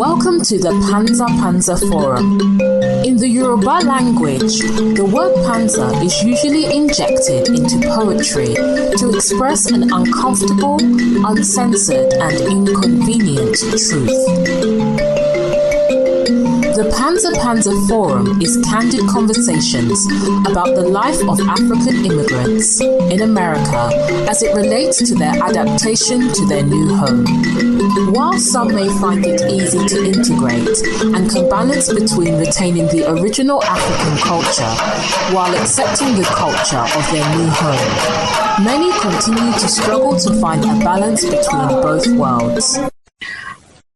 Welcome to the Panza Panza Forum. In the Yoruba language, the word panza is usually injected into poetry to express an uncomfortable, uncensored, and inconvenient truth. The Panza Panza Forum is candid conversations about the life of African immigrants in America as it relates to their adaptation to their new home. While some may find it easy to integrate and can balance between retaining the original African culture while accepting the culture of their new home, many continue to struggle to find a balance between both worlds.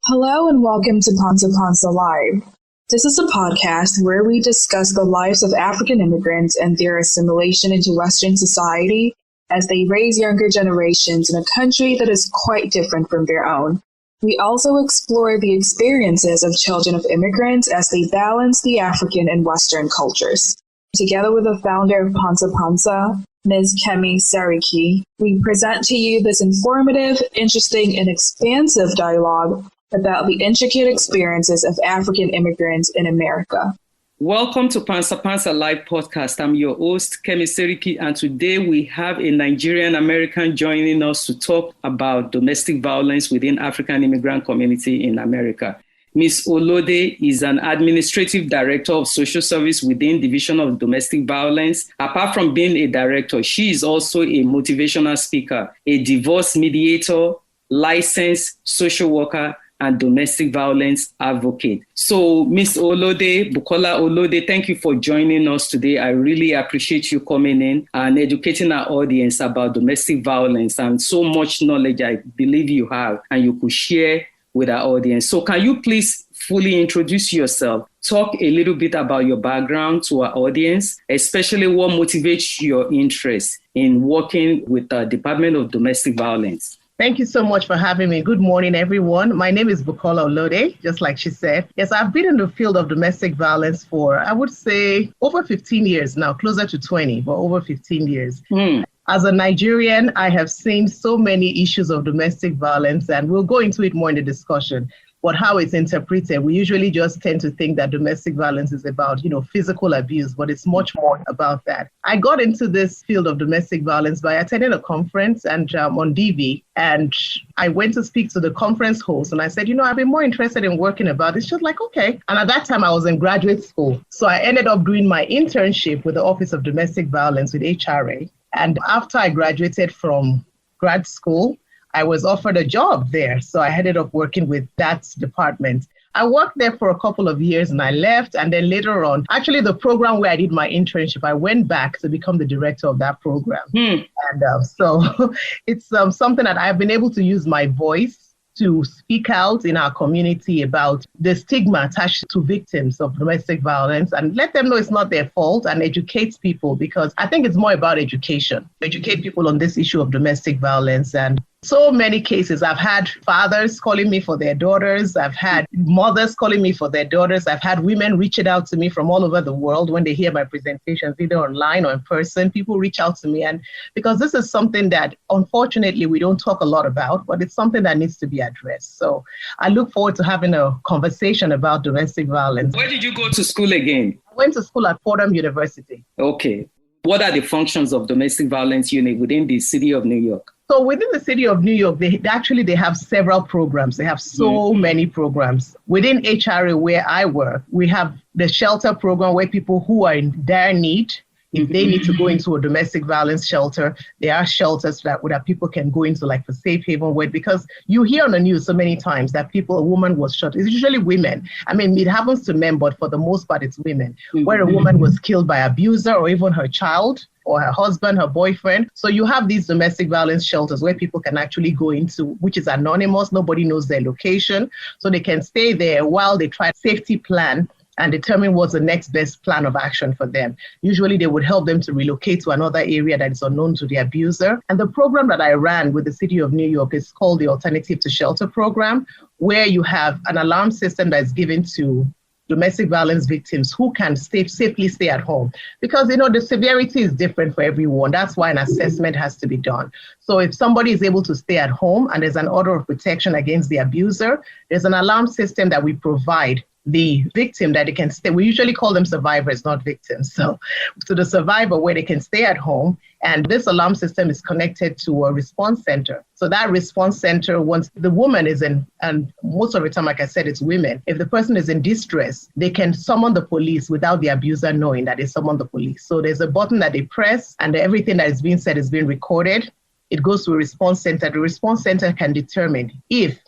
Hello and welcome to Panza Panza Live. This is a podcast where we discuss the lives of African immigrants and their assimilation into Western society as they raise younger generations in a country that is quite different from their own. We also explore the experiences of children of immigrants as they balance the African and Western cultures. Together with the founder of Panza Panza, Ms. Kemi Seriki, we present to you this informative, interesting, and expansive dialogue about the intricate experiences of African immigrants in America. Welcome to Panza Panza Live podcast. I'm your host, Kemi Seriki, and today we have a Nigerian American joining us to talk about domestic violence within African immigrant community in America. Ms. Olode is an administrative director of social service within Division of Domestic Violence. Apart from being a director, she is also a motivational speaker, a divorce mediator, licensed social worker, and domestic violence advocate. So, Ms. Olode, Bukola Olode, thank you for joining us today. I really appreciate you coming in and educating our audience about domestic violence and so much knowledge I believe you have and you could share with our audience. So can you please fully introduce yourself? Talk a little bit about your background to our audience, especially what motivates your interest in working with the Department of Domestic Violence. Thank you so much for having me. Good morning, everyone. My name is Bukola Olode, just like she said. Yes, I've been in the field of domestic violence for, I would say, over 15 years now, closer to 20, but over 15 years. As a Nigerian, I have seen so many issues of domestic violence, and we'll go into it more in the discussion. But how it's interpreted, we usually just tend to think that domestic violence is about, physical abuse, but it's much more about that. I got into this field of domestic violence by attending a conference and on DV, and I went to speak to the conference host, and I said, I've been more interested in working about this. She was like, okay. And at that time, I was in graduate school. So I ended up doing my internship with the Office of Domestic Violence with HRA. And after I graduated from grad school, I was offered a job there. So I ended up working with that department. I worked there for a couple of years and I left. And then later on, actually the program where I did my internship, I went back to become the director of that program. And so it's something that I've been able to use my voice to speak out in our community about the stigma attached to victims of domestic violence and let them know it's not their fault and educate people, because I think it's more about education. Educate people on this issue of domestic violence. And so many cases, I've had fathers calling me for their daughters. I've had mothers calling me for their daughters. I've had women reaching out to me from all over the world when they hear my presentations, either online or in person. People reach out to me, and because this is something that unfortunately we don't talk a lot about, but it's something that needs to be addressed. So I look forward to having a conversation about domestic violence. Where did you go to school again? I went to school at Fordham University. Okay. What are the functions of domestic violence unit within the city of New York? So within the city of New York, they have several programs. They have so many programs. Within HRA, where I work, we have the shelter program where people who are in dire need, if they need to go into a domestic violence shelter, there are shelters that people can go into, like for safe haven, because you hear on the news so many times that a woman was shot. It's usually women. I mean, it happens to men, but for the most part, it's women, where a woman was killed by abuser or even her child, or her husband, her boyfriend. So you have these domestic violence shelters where people can actually go into, which is anonymous. Nobody knows their location. So they can stay there while they try a safety plan and determine what's the next best plan of action for them. Usually they would help them to relocate to another area that is unknown to the abuser. And the program that I ran with the City of New York is called the Alternative to Shelter program, where you have an alarm system that is given to domestic violence victims who can safely stay at home. Because, the severity is different for everyone. That's why an assessment has to be done. So if somebody is able to stay at home and there's an order of protection against the abuser, there's an alarm system that we provide the victim that they can stay. We usually call them survivors, not victims. So to the survivor where they can stay at home. And this alarm system is connected to a response center. So that response center, once the woman is in, and most of the time, like I said, it's women. If the person is in distress, they can summon the police without the abuser knowing that they summoned the police. So there's a button that they press and everything that is being said is being recorded. It goes to a response center. The response center can determine if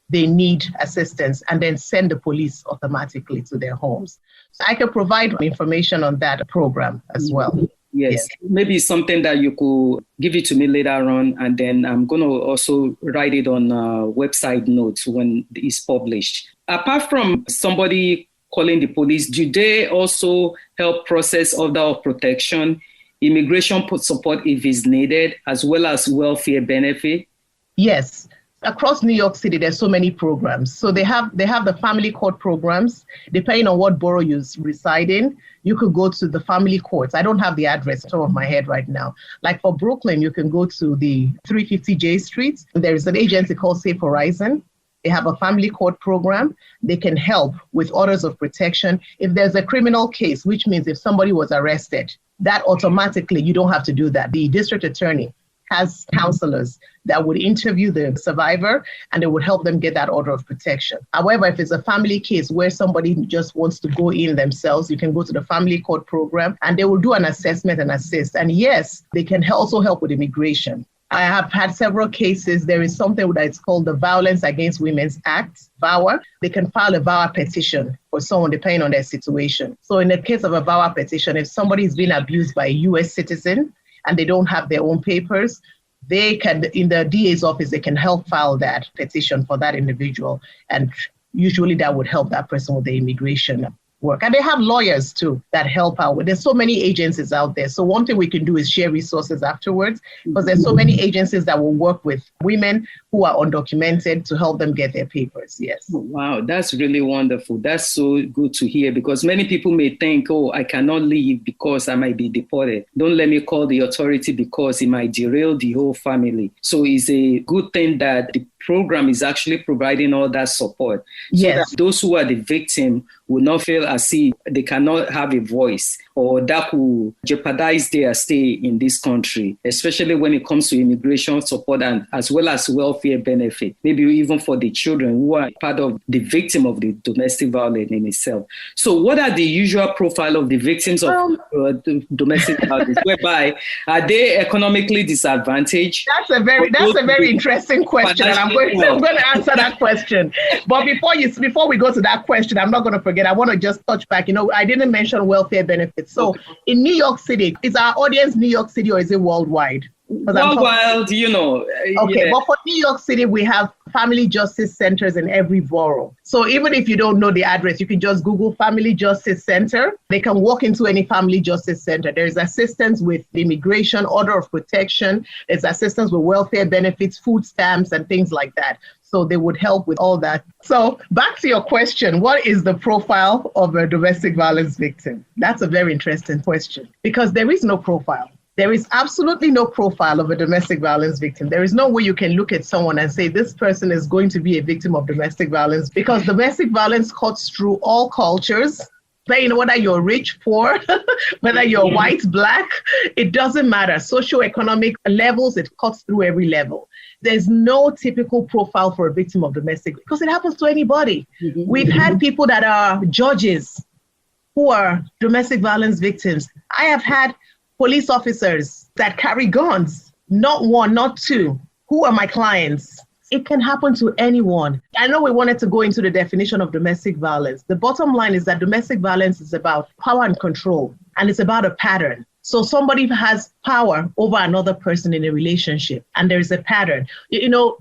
they need assistance and then send the police automatically to their homes. So I can provide information on that program as well. Yes, maybe something that you could give it to me later on, and then I'm going to also write it on website notes when it's published. Apart from somebody calling the police, do they also help process order of protection, immigration support if it's needed, as well as welfare benefit? Yes. Across New York City, there's so many programs. So they have the family court programs. Depending on what borough you reside in, you could go to the family courts. I don't have the address on top of my head right now. Like for Brooklyn, you can go to the 350 J Street. There's an agency called Safe Horizon. They have a family court program. They can help with orders of protection. If there's a criminal case, which means if somebody was arrested, that automatically, you don't have to do that. The district attorney has counselors that would interview the survivor and they would help them get that order of protection. However, if it's a family case where somebody just wants to go in themselves, you can go to the family court program and they will do an assessment and assist. And yes, they can also help with immigration. I have had several cases. There is something that is called the Violence Against Women's Act, VAWA. They can file a VAWA petition for someone depending on their situation. So in the case of a VAWA petition, if somebody is being abused by a US citizen, and they don't have their own papers, they can, in the DA's office, they can help file that petition for that individual. And usually that would help that person with the immigration work. And they have lawyers too that help out with. There's so many agencies out there. So one thing we can do is share resources afterwards, because there's so many agencies that will work with women who are undocumented to help them get their papers. Yes. Wow, that's really wonderful. That's so good to hear, because many people may think, oh, I cannot leave because I might be deported. Don't let me call the authority because it might derail the whole family. So it's a good thing that the program is actually providing all that support. Yes. So that those who are the victim will not feel as if they cannot have a voice, or that will jeopardize their stay in this country, especially when it comes to immigration support and as well as welfare benefit, maybe even for the children who are part of the victim of the domestic violence in itself. So what are the usual profile of the victims of domestic violence, whereby are they economically disadvantaged? That's a very interesting question, and I'm going to answer that question. But before we go to that question, I'm not going to forget, I want to just touch back. I didn't mention welfare benefits. So in New York City, is our audience New York City or is it worldwide? Worldwide, Okay, yeah. but for New York City, we have family justice centers in every borough. So even if you don't know the address, you can just Google Family Justice Center. They can walk into any family justice center. There's assistance with immigration, order of protection. There's assistance with welfare benefits, food stamps, and things like that. So they would help with all that. So back to your question, what is the profile of a domestic violence victim? That's a very interesting question, because there is no profile. There is absolutely no profile of a domestic violence victim. There is no way you can look at someone and say this person is going to be a victim of domestic violence, because domestic violence cuts through all cultures. Whether you're rich, poor, whether you're white, black, it doesn't matter. Socioeconomic levels, it cuts through every level. There's no typical profile for a victim of domestic, because it happens to anybody. Mm-hmm. We've had people that are judges who are domestic violence victims. I have had police officers that carry guns, not one, not two, who are my clients. It can happen to anyone. I know we wanted to go into the definition of domestic violence. The bottom line is that domestic violence is about power and control, and it's about a pattern. So somebody has power over another person in a relationship, and there is a pattern.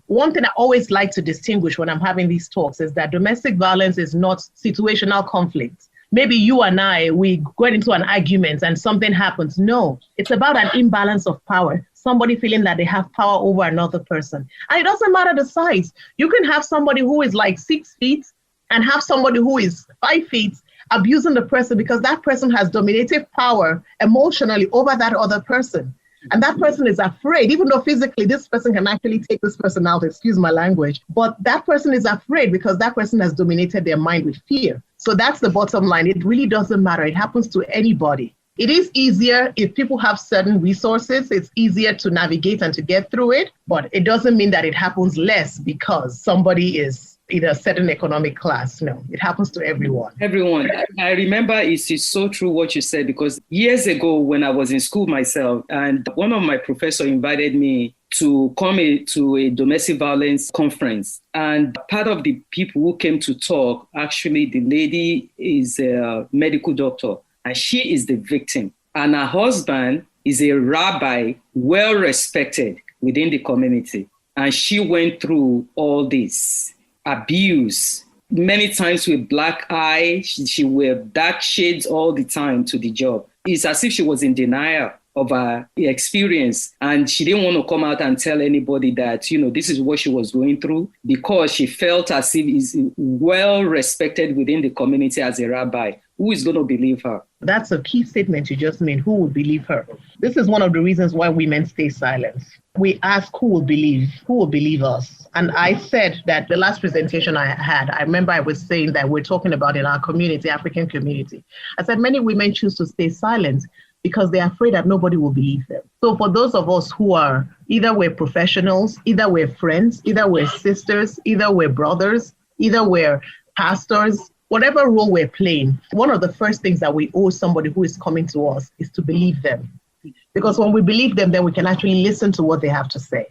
One thing I always like to distinguish when I'm having these talks is that domestic violence is not situational conflict. Maybe you and I, we get into an argument and something happens. No, it's about an imbalance of power. Somebody feeling that they have power over another person. And it doesn't matter the size. You can have somebody who is like 6 feet and have somebody who is 5 feet, abusing the person because that person has dominative power emotionally over that other person. And that person is afraid, even though physically this person can actually take this person out, excuse my language, but that person is afraid because that person has dominated their mind with fear. So that's the bottom line. It really doesn't matter. It happens to anybody. It is easier if people have certain resources. It's easier to navigate and to get through it, but it doesn't mean that it happens less because somebody is in a certain economic class. No, it happens to everyone. Everyone. I remember it's so true what you said, because years ago when I was in school myself, and one of my professors invited me to come to a domestic violence conference. And part of the people who came to talk, actually the lady is a medical doctor and she is the victim. And her husband is a rabbi, well respected within the community. And she went through all this abuse, many times with black eye. She wear dark shades all the time to the job. It's as if she was in denial of her experience, and she didn't want to come out and tell anybody that, this is what she was going through, because she felt as if is well respected within the community as a rabbi. Who is going to believe her? That's a key statement you just made. Who would believe her? This is one of the reasons why women stay silent. We ask who will believe us. And I said that the last presentation I had, I remember I was saying that we're talking about in our community, African community. I said many women choose to stay silent because they're afraid that nobody will believe them. So for those of us who are, either we're professionals, either we're friends, either we're sisters, either we're brothers, either we're pastors, whatever role we're playing, one of the first things that we owe somebody who is coming to us is to believe them. Because when we believe them, then we can actually listen to what they have to say.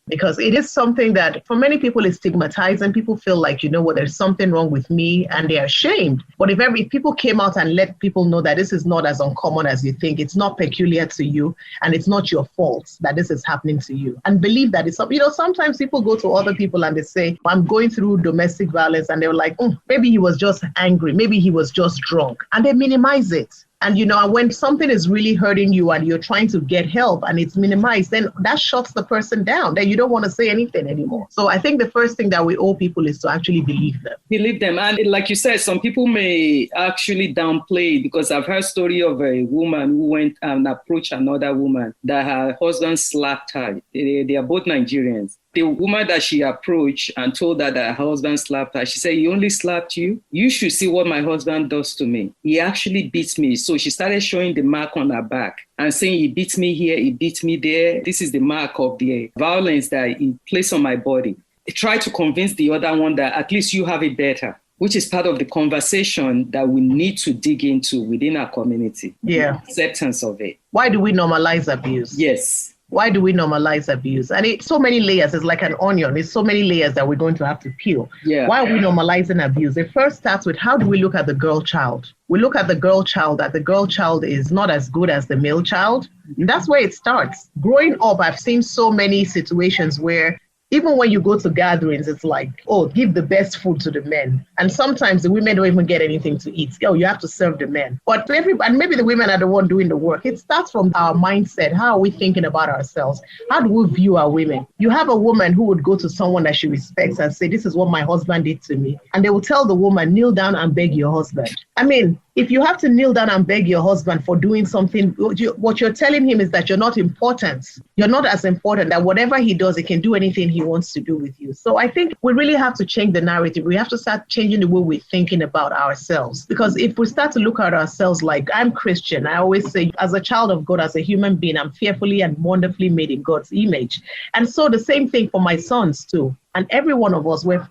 Because it is something that for many people is stigmatizing. People feel like, there's something wrong with me, and they're ashamed. But if people came out and let people know that this is not as uncommon as you think, it's not peculiar to you, and it's not your fault that this is happening to you, and believe that it's, sometimes people go to other people and they say, I'm going through domestic violence, and they're like, maybe he was just angry, maybe he was just drunk, and they minimize it. And, when something is really hurting you and you're trying to get help and it's minimized, then that shuts the person down. Then you don't want to say anything anymore. So I think the first thing that we owe people is to actually believe them. Believe them. And like you said, some people may actually downplay it, because I've heard story of a woman who went and approached another woman that her husband slapped her. They are both Nigerians. The woman that she approached and told her that her husband slapped her, she said, he only slapped you? You should see what my husband does to me. He actually beats me. So she started showing the mark on her back and saying, he beats me here, he beats me there. This is the mark of the violence that he placed on my body. Try to convince the other one that at least you have it better, which is part of the conversation that we need to dig into within our community. Yeah. Acceptance of it. Why do we normalize abuse? Yes. Why do we normalize abuse? And it's so many layers. It's like an onion. It's so many layers that we're going to have to peel. Yeah. Why are we normalizing abuse? It first starts with, how do we look at the girl child? We look at the girl child, that the girl child is not as good as the male child. And that's where it starts. Growing up, I've seen so many situations where even when you go to gatherings, it's like, give the best food to the men. And sometimes the women don't even get anything to eat. You have to serve the men. But and maybe the women are the one doing the work. It starts from our mindset. How are we thinking about ourselves? How do we view our women? You have a woman who would go to someone that she respects and say, this is what my husband did to me. And they will tell the woman, kneel down and beg your husband. I mean, if you have to kneel down and beg your husband for doing something, what you're telling him is that you're not important. You're not as important, that whatever he does, he can do anything he wants to do with you. So I think we really have to change the narrative. We have to start changing the way we're thinking about ourselves. Because if we start to look at ourselves like, I'm Christian, I always say, as a child of God, as a human being, I'm fearfully and wonderfully made in God's image. And so the same thing for my sons too. And every one of us, we're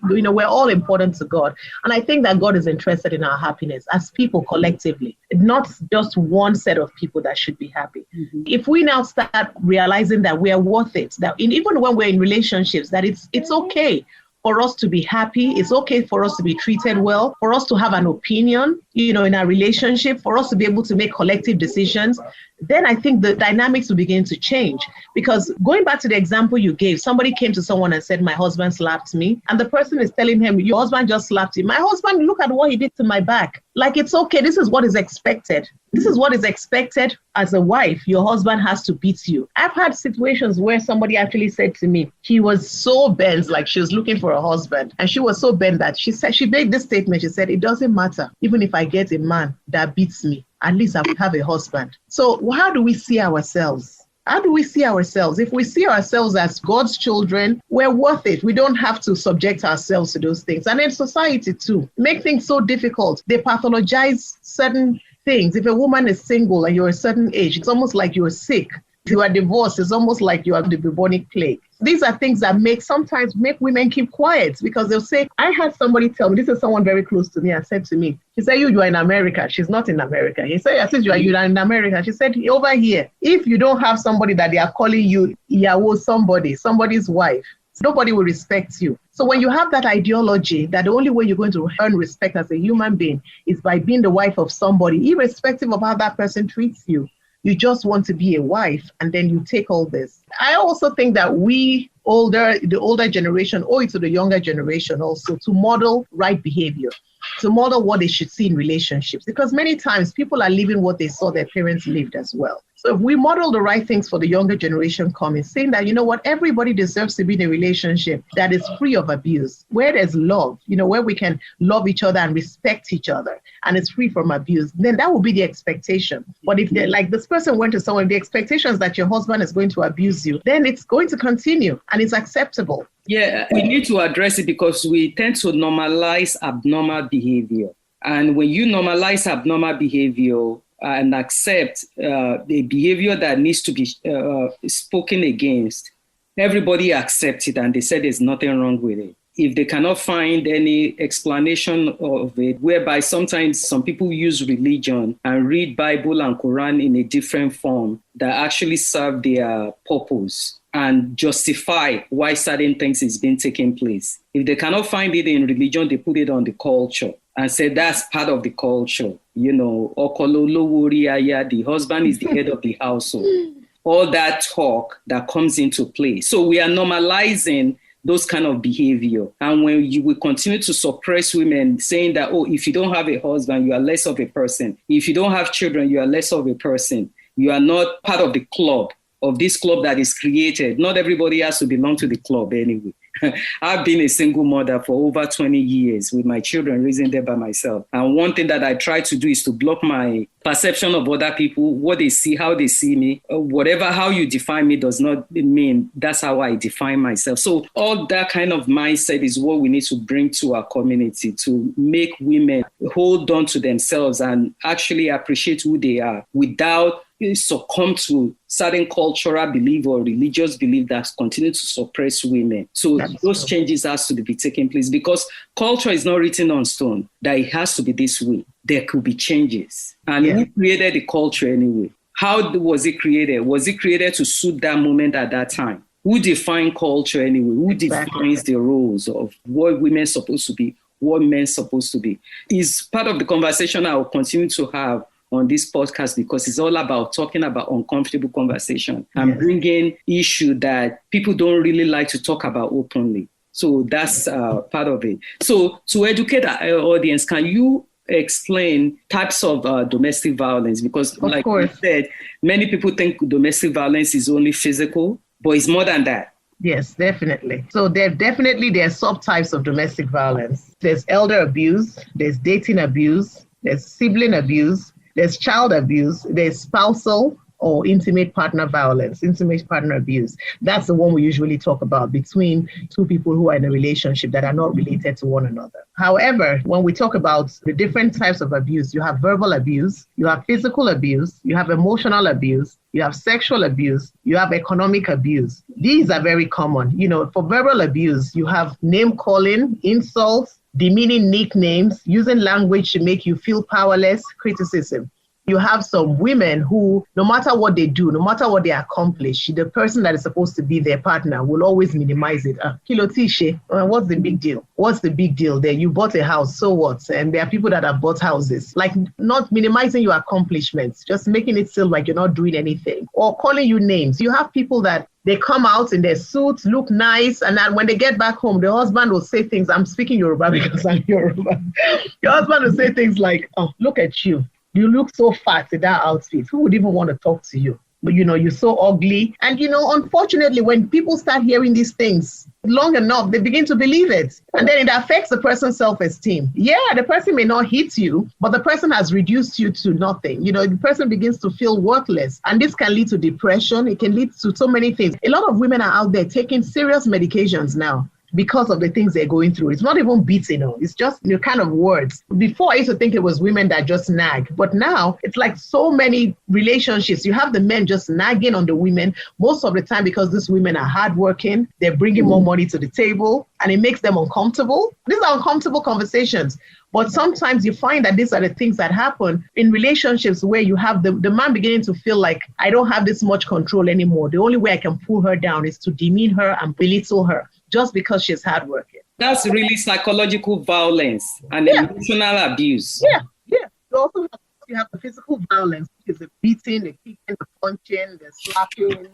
all important to God. And I think that God is interested in our happiness as people collectively, not just one set of people that should be happy. Mm-hmm. If we now start realizing that we are worth it, that even when we're in relationships, that it's okay for us to be happy, it's okay for us to be treated well, for us to have an opinion, in our relationship, for us to be able to make collective decisions, then I think the dynamics will begin to change. Because going back to the example you gave, somebody came to someone and said, my husband slapped me. And the person is telling him, your husband just slapped you. My husband, look at what he did to my back. Like, it's okay. This is what is expected. This is what is expected as a wife. Your husband has to beat you. I've had situations where somebody actually said to me, he was so bent, like she was looking for a husband. And she was so bent that she made this statement. She said, it doesn't matter. Even if I I get a man that beats me, at least I will have a husband. So how do we see ourselves? How do we see ourselves? If we see ourselves as God's children, we're worth it. We don't have to subject ourselves to those things. And in society too, make things so difficult. They pathologize certain things. If a woman is single and you're a certain age, it's almost like you're sick. If you are divorced, it's almost like you have the bubonic plague. These are things that sometimes make women keep quiet, because they'll say, I had somebody tell me, this is someone very close to me, and said to me, she said, you are in America. She's not in America. He said, I said, you are in America. She said, over here, if you don't have somebody that they are calling you, somebody's wife, nobody will respect you. So when you have that ideology that the only way you're going to earn respect as a human being is by being the wife of somebody, irrespective of how that person treats you, you just want to be a wife, and then you take all this. I also think that the older generation owe it to the younger generation also to model right behavior, to model what they should see in relationships, because many times people are living what they saw their parents lived as well. So if we model the right things for the younger generation coming, saying that, you know what, everybody deserves to be in a relationship that is free of abuse, where there's love, where we can love each other and respect each other, and it's free from abuse, then that will be the expectation. But if like this person went to someone, the expectation is that your husband is going to abuse you, then it's going to continue and it's acceptable. Yeah, we need to address it because we tend to normalize abnormal behavior. And when you normalize abnormal behavior and accept the behavior that needs to be spoken against, everybody accepts it and they say there's nothing wrong with it. If they cannot find any explanation of it, whereby sometimes some people use religion and read Bible and Quran in a different form that actually serve their purpose and justify why certain things is being taking place. If they cannot find it in religion, they put it on the culture and say that's part of the culture. The husband is the head of the household. All that talk that comes into play. So we are normalizing those kind of behavior. And when you will continue to suppress women saying that, if you don't have a husband, you are less of a person. If you don't have children, you are less of a person. You are not part of the club, of this club that is created. Not everybody has to belong to the club anyway. I've been a single mother for over 20 years with my children, raising them by myself. And one thing that I try to do is to block my perception of other people, what they see, how they see me. How you define me does not mean that's how I define myself. So all that kind of mindset is what we need to bring to our community to make women hold on to themselves and actually appreciate who they are without succumb to certain cultural belief or religious belief that continue to suppress women. So those changes has to be taking place because culture is not written on stone that it has to be this way. There could be changes. And who created the culture anyway? How was it created? Was it created to suit that moment at that time? Who defined culture anyway? Who defines the roles of what women are supposed to be, what men are supposed to be? Is part of the conversation I will continue to have on this podcast because it's all about talking about uncomfortable conversation and bringing issue that people don't really like to talk about openly. So that's part of it. So to educate our audience, can you explain types of domestic violence? Because like you said, many people think domestic violence is only physical, but it's more than that. Yes, definitely. So there are subtypes of domestic violence. There's elder abuse, there's dating abuse, there's sibling abuse, there's child abuse, there's spousal or intimate partner violence, intimate partner abuse. That's the one we usually talk about between two people who are in a relationship that are not related to one another. However, when we talk about the different types of abuse, you have verbal abuse, you have physical abuse, you have emotional abuse, you have sexual abuse, you have economic abuse. These are very common. For verbal abuse, you have name calling, insults, demeaning nicknames, using language to make you feel powerless, criticism. You have some women who, no matter what they do, no matter what they accomplish, the person that is supposed to be their partner will always minimize it. Kilotishe, what's the big deal? What's the big deal there? You bought a house, so what? And there are people that have bought houses. Like not minimizing your accomplishments, just making it seem like you're not doing anything. Or calling you names. You have people that they come out in their suits, look nice, and then when they get back home, the husband will say things. I'm speaking Yoruba because I'm Yoruba. Your husband will say things like, "Oh, look at you. You look so fat in that outfit. Who would even want to talk to you?" You're so ugly. And, unfortunately, when people start hearing these things long enough, they begin to believe it. And then it affects the person's self-esteem. Yeah, the person may not hit you, but the person has reduced you to nothing. The person begins to feel worthless. And this can lead to depression. It can lead to so many things. A lot of women are out there taking serious medications now, because of the things they're going through. It's not even beating, it's just kind of words. Before, I used to think it was women that just nag, but now it's like so many relationships. You have the men just nagging on the women most of the time because these women are hardworking, they're bringing more money to the table, and it makes them uncomfortable. These are uncomfortable conversations. But sometimes you find that these are the things that happen in relationships where you have the man beginning to feel like, I don't have this much control anymore. The only way I can pull her down is to demean her and belittle her just because she's hardworking. That's really psychological violence and emotional abuse. Yeah. You have the physical violence, which is the beating, the kicking, the punching, the slapping.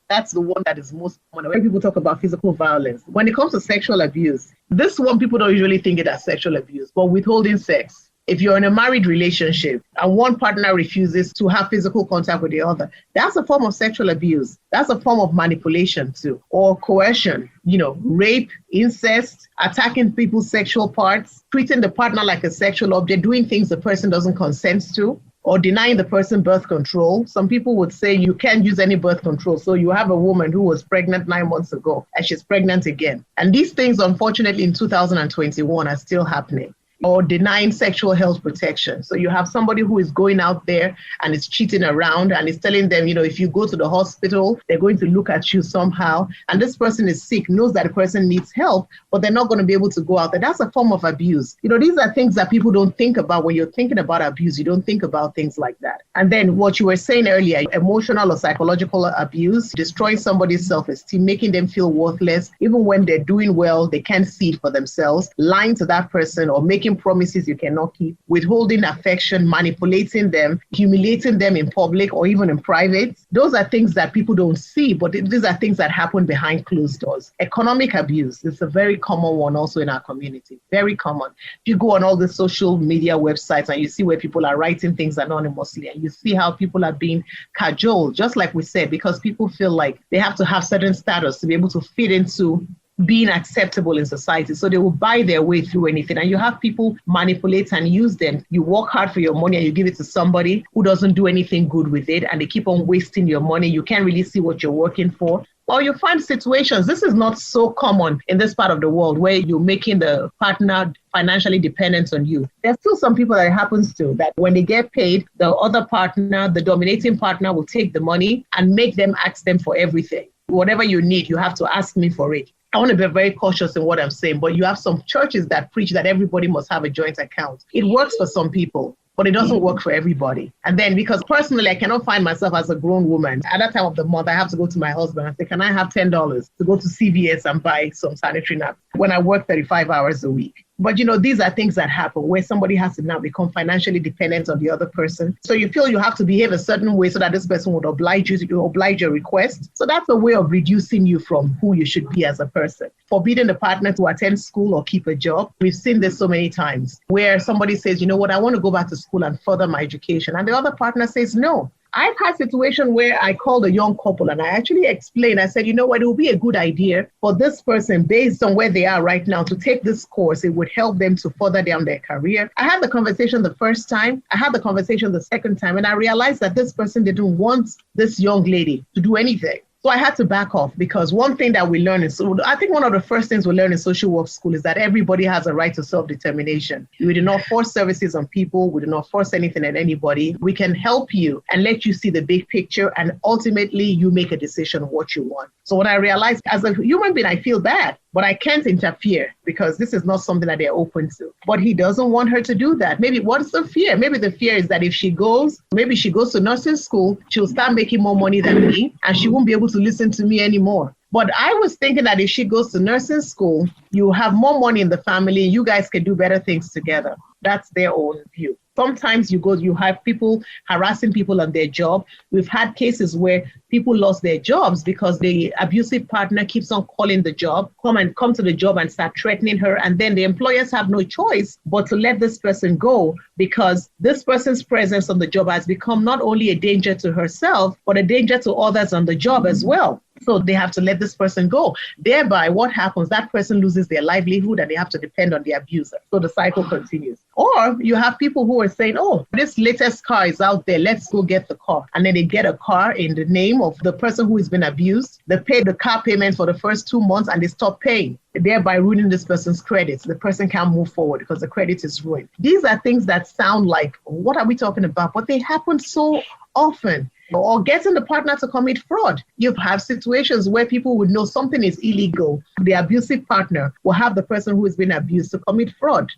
That's the one that is most common. When people talk about physical violence, when it comes to sexual abuse, this one people don't usually think it as sexual abuse, but withholding sex. If you're in a married relationship and one partner refuses to have physical contact with the other, that's a form of sexual abuse. That's a form of manipulation too, or coercion, rape, incest, attacking people's sexual parts, treating the partner like a sexual object, doing things the person doesn't consent to, or denying the person birth control. Some people would say you can't use any birth control. So you have a woman who was pregnant 9 months ago and she's pregnant again. And these things, unfortunately, in 2021 are still happening. Or denying sexual health protection. So you have somebody who is going out there and is cheating around and is telling them, if you go to the hospital, they're going to look at you somehow. And this person is sick, knows that the person needs help, but they're not going to be able to go out there. That's a form of abuse. These are things that people don't think about. When you're thinking about abuse, you don't think about things like that. And then what you were saying earlier, emotional or psychological abuse, destroying somebody's self-esteem, making them feel worthless. Even when they're doing well, they can't see it for themselves, lying to that person or making promises you cannot keep, withholding affection, manipulating them, humiliating them in public or even in private. Those are things that people don't see, but these are things that happen behind closed doors. Economic abuse is a very common one also in our community, very common. If you go on all the social media websites and you see where people are writing things anonymously and you see how people are being cajoled, just like we said, because people feel like they have to have certain status to be able to fit into being acceptable in society. So they will buy their way through anything. And you have people manipulate and use them. You work hard for your money and you give it to somebody who doesn't do anything good with it. And they keep on wasting your money. You can't really see what you're working for. Or you find situations, this is not so common in this part of the world where you're making the partner financially dependent on you. There's still some people that it happens to, that when they get paid, the other partner, the dominating partner will take the money and make them ask them for everything. Whatever you need, you have to ask me for it. I want to be very cautious in what I'm saying, but you have some churches that preach that everybody must have a joint account. It works for some people, but it doesn't work for everybody. And then because personally, I cannot find myself as a grown woman. At that time of the month, I have to go to my husband and say, can I have $10 to go to CVS and buy some sanitary napkins when I work 35 hours a week? But these are things that happen where somebody has to now become financially dependent on the other person. So you feel you have to behave a certain way so that this person would oblige you to oblige your request. So that's a way of reducing you from who you should be as a person. Forbidding the partner to attend school or keep a job. We've seen this so many times where somebody says, I want to go back to school and further my education. And the other partner says no. I've had situations where I called a young couple and I actually explained, I said, it will be a good idea for this person based on where they are right now to take this course. It would help them to further down their career. I had the conversation the first time. I had the conversation the second time. And I realized that this person didn't want this young lady to do anything. So I had to back off because one thing that we learn I think one of the first things we learn in social work school is that everybody has a right to self-determination. We do not force services on people. We do not force anything on anybody. We can help you and let you see the big picture, and ultimately you make a decision on what you want. So when I realized as a human being, I feel bad, but I can't interfere because this is not something that they're open to. But he doesn't want her to do that. Maybe what's the fear? Maybe the fear is that if she goes to nursing school, she'll start making more money than me and she won't be able to listen to me anymore. But I was thinking that if she goes to nursing school, you have more money in the family, you guys can do better things together. That's their own view. Sometimes you have people harassing people on their job. We've had cases where people lost their jobs because the abusive partner keeps on calling the job, come to the job and start threatening her. And then the employers have no choice but to let this person go because this person's presence on the job has become not only a danger to herself, but a danger to others on the job as well. So they have to let this person go. Thereby, what happens? That person loses their livelihood and they have to depend on the abuser. So the cycle continues. Or you have people who are saying, oh, this latest car is out there. Let's go get the car. And then they get a car in the name of the person who has been abused. They pay the car payment for the first 2 months and they stop paying, thereby ruining this person's credits. The person can't move forward because the credit is ruined. These are things that sound like, what are we talking about? But they happen so often. Or getting the partner to commit fraud. You have situations where people would know something is illegal. The abusive partner will have the person who has been abused to commit fraud.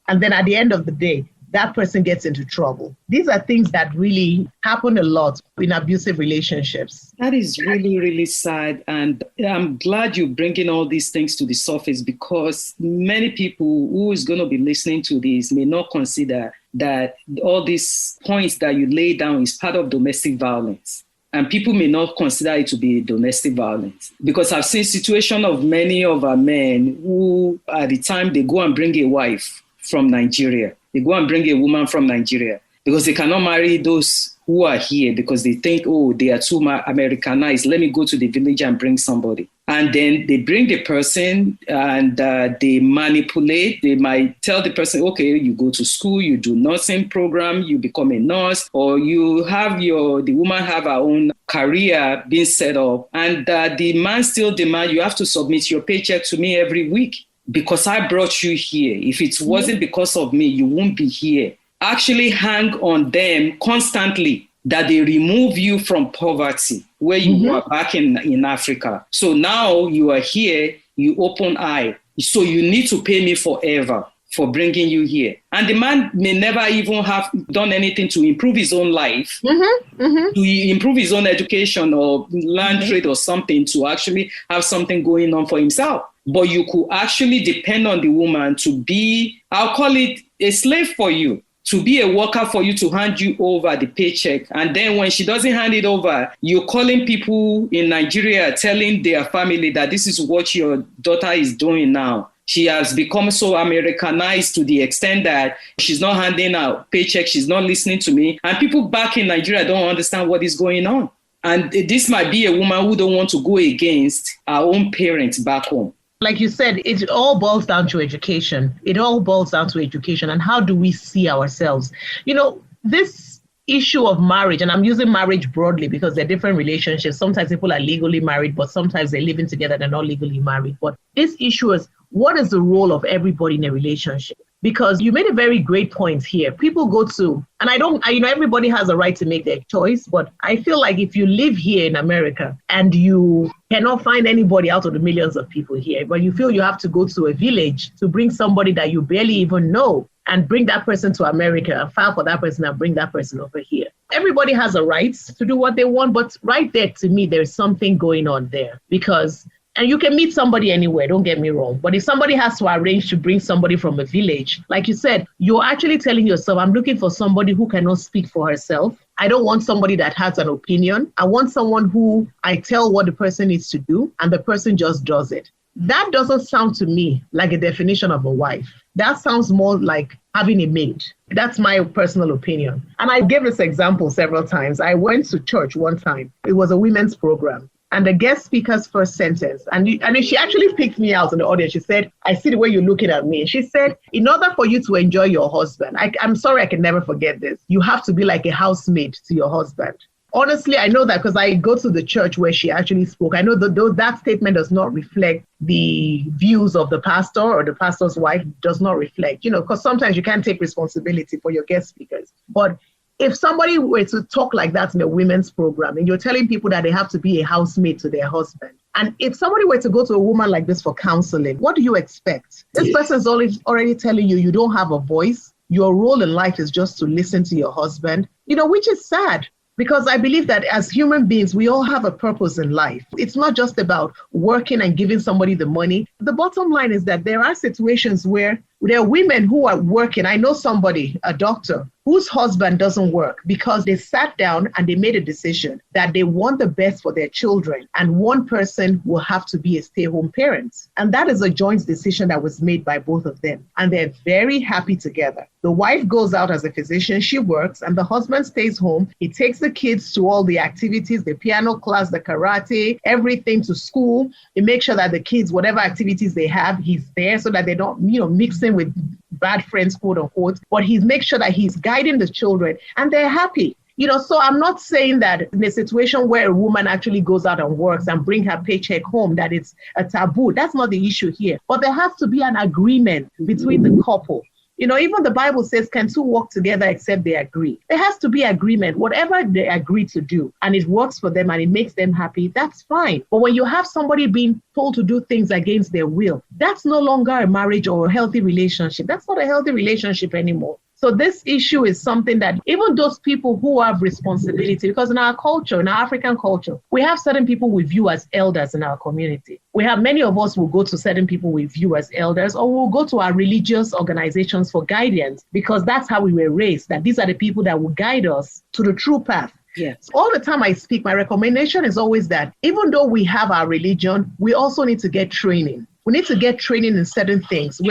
And then at the end of the day, that person gets into trouble. These are things that really happen a lot in abusive relationships. That is really, really sad. And I'm glad you're bringing all these things to the surface because many people who is going to be listening to this may not consider that all these points that you lay down is part of domestic violence. And people may not consider it to be domestic violence. Because I've seen situations of many of our men who, at the time, they go and bring a wife from Nigeria. They go and bring a woman from Nigeria because they cannot marry those who are here because they think, oh, they are too Americanized. Let me go to the village and bring somebody. And then they bring the person and they manipulate. They might tell the person, okay, you go to school, you do nursing program, you become a nurse, or you have the woman have her own career being set up. And the man still demand you have to submit your paycheck to me every week because I brought you here. If it wasn't because of me, you won't be here. Actually hang on them constantly that they remove you from poverty where you were back in Africa. So now you are here, you open eye. So you need to pay me forever for bringing you here. And the man may never even have done anything to improve his own life, to improve his own education or learn trade or something to actually have something going on for himself. But you could actually depend on the woman to be, I'll call it a slave for you, to be a worker for you to hand you over the paycheck. And then when she doesn't hand it over, you're calling people in Nigeria, telling their family that this is what your daughter is doing now. She has become so Americanized to the extent that she's not handing out paycheck. She's not listening to me. And people back in Nigeria don't understand what is going on. And this might be a woman who don't want to go against her own parents back home. Like you said, it all boils down to education. It all boils down to education. And how do we see ourselves? You know, this issue of marriage, and I'm using marriage broadly because they're different relationships. Sometimes people are legally married, but sometimes they're living together, they're not legally married. But this issue is, what is the role of everybody in a relationship? Because you made a very great point here. People go to, and everybody has a right to make their choice, but I feel like if you live here in America and you cannot find anybody out of the millions of people here, but you feel you have to go to a village to bring somebody that you barely even know and bring that person to America and file for that person and bring that person over here. Everybody has a right to do what they want, but right there, to me, there's something going on there because and you can meet somebody anywhere, don't get me wrong. But if somebody has to arrange to bring somebody from a village, like you said, you're actually telling yourself, I'm looking for somebody who cannot speak for herself. I don't want somebody that has an opinion. I want someone who I tell what the person needs to do and the person just does it. That doesn't sound to me like a definition of a wife. That sounds more like having a maid. That's my personal opinion. And I gave this example several times. I went to church one time. It was a women's program. And the guest speaker's first sentence, and she actually picked me out in the audience. She said, I see the way you're looking at me. And she said, in order for you to enjoy your husband, I'm sorry, I can never forget this. You have to be like a housemaid to your husband. Honestly, I know that because I go to the church where she actually spoke. I know that statement does not reflect the views of the pastor or the pastor's wife, does not reflect, because sometimes you can't take responsibility for your guest speakers. But if somebody were to talk like that in a women's program and you're telling people that they have to be a housemaid to their husband, and if somebody were to go to a woman like this for counseling, what do you expect? This person's already telling you don't have a voice. Your role in life is just to listen to your husband, which is sad. Because I believe that as human beings, we all have a purpose in life. It's not just about working and giving somebody the money. The bottom line is that there are situations where There are women who are working. I know somebody, a doctor, whose husband doesn't work because they sat down and they made a decision that they want the best for their children. And one person will have to be a stay-home parent. And that is a joint decision that was made by both of them. And they're very happy together. The wife goes out as a physician, she works, and the husband stays home. He takes the kids to all the activities, the piano class, the karate, everything, to school. He makes sure that the kids, whatever activities they have, he's there so that they don't, mix in with bad friends, quote unquote, but he makes sure that he's guiding the children and they're happy. So I'm not saying that in a situation where a woman actually goes out and works and bring her paycheck home, that it's a taboo. That's not the issue here. But there has to be an agreement between the couple. Even the Bible says, can two walk together except they agree? There has to be agreement. Whatever they agree to do and it works for them and it makes them happy, that's fine. But when you have somebody being told to do things against their will, that's no longer a marriage or a healthy relationship. That's not a healthy relationship anymore. So this issue is something that even those people who have responsibility, because in our culture, in our African culture, we have certain people we view as elders in our community. We have many of us will go to certain people we view as elders, or we'll go to our religious organizations for guidance, because that's how we were raised, that these are the people that will guide us to the true path. Yes. All the time I speak, my recommendation is always that even though we have our religion, we also need to get training. We need to get training in certain things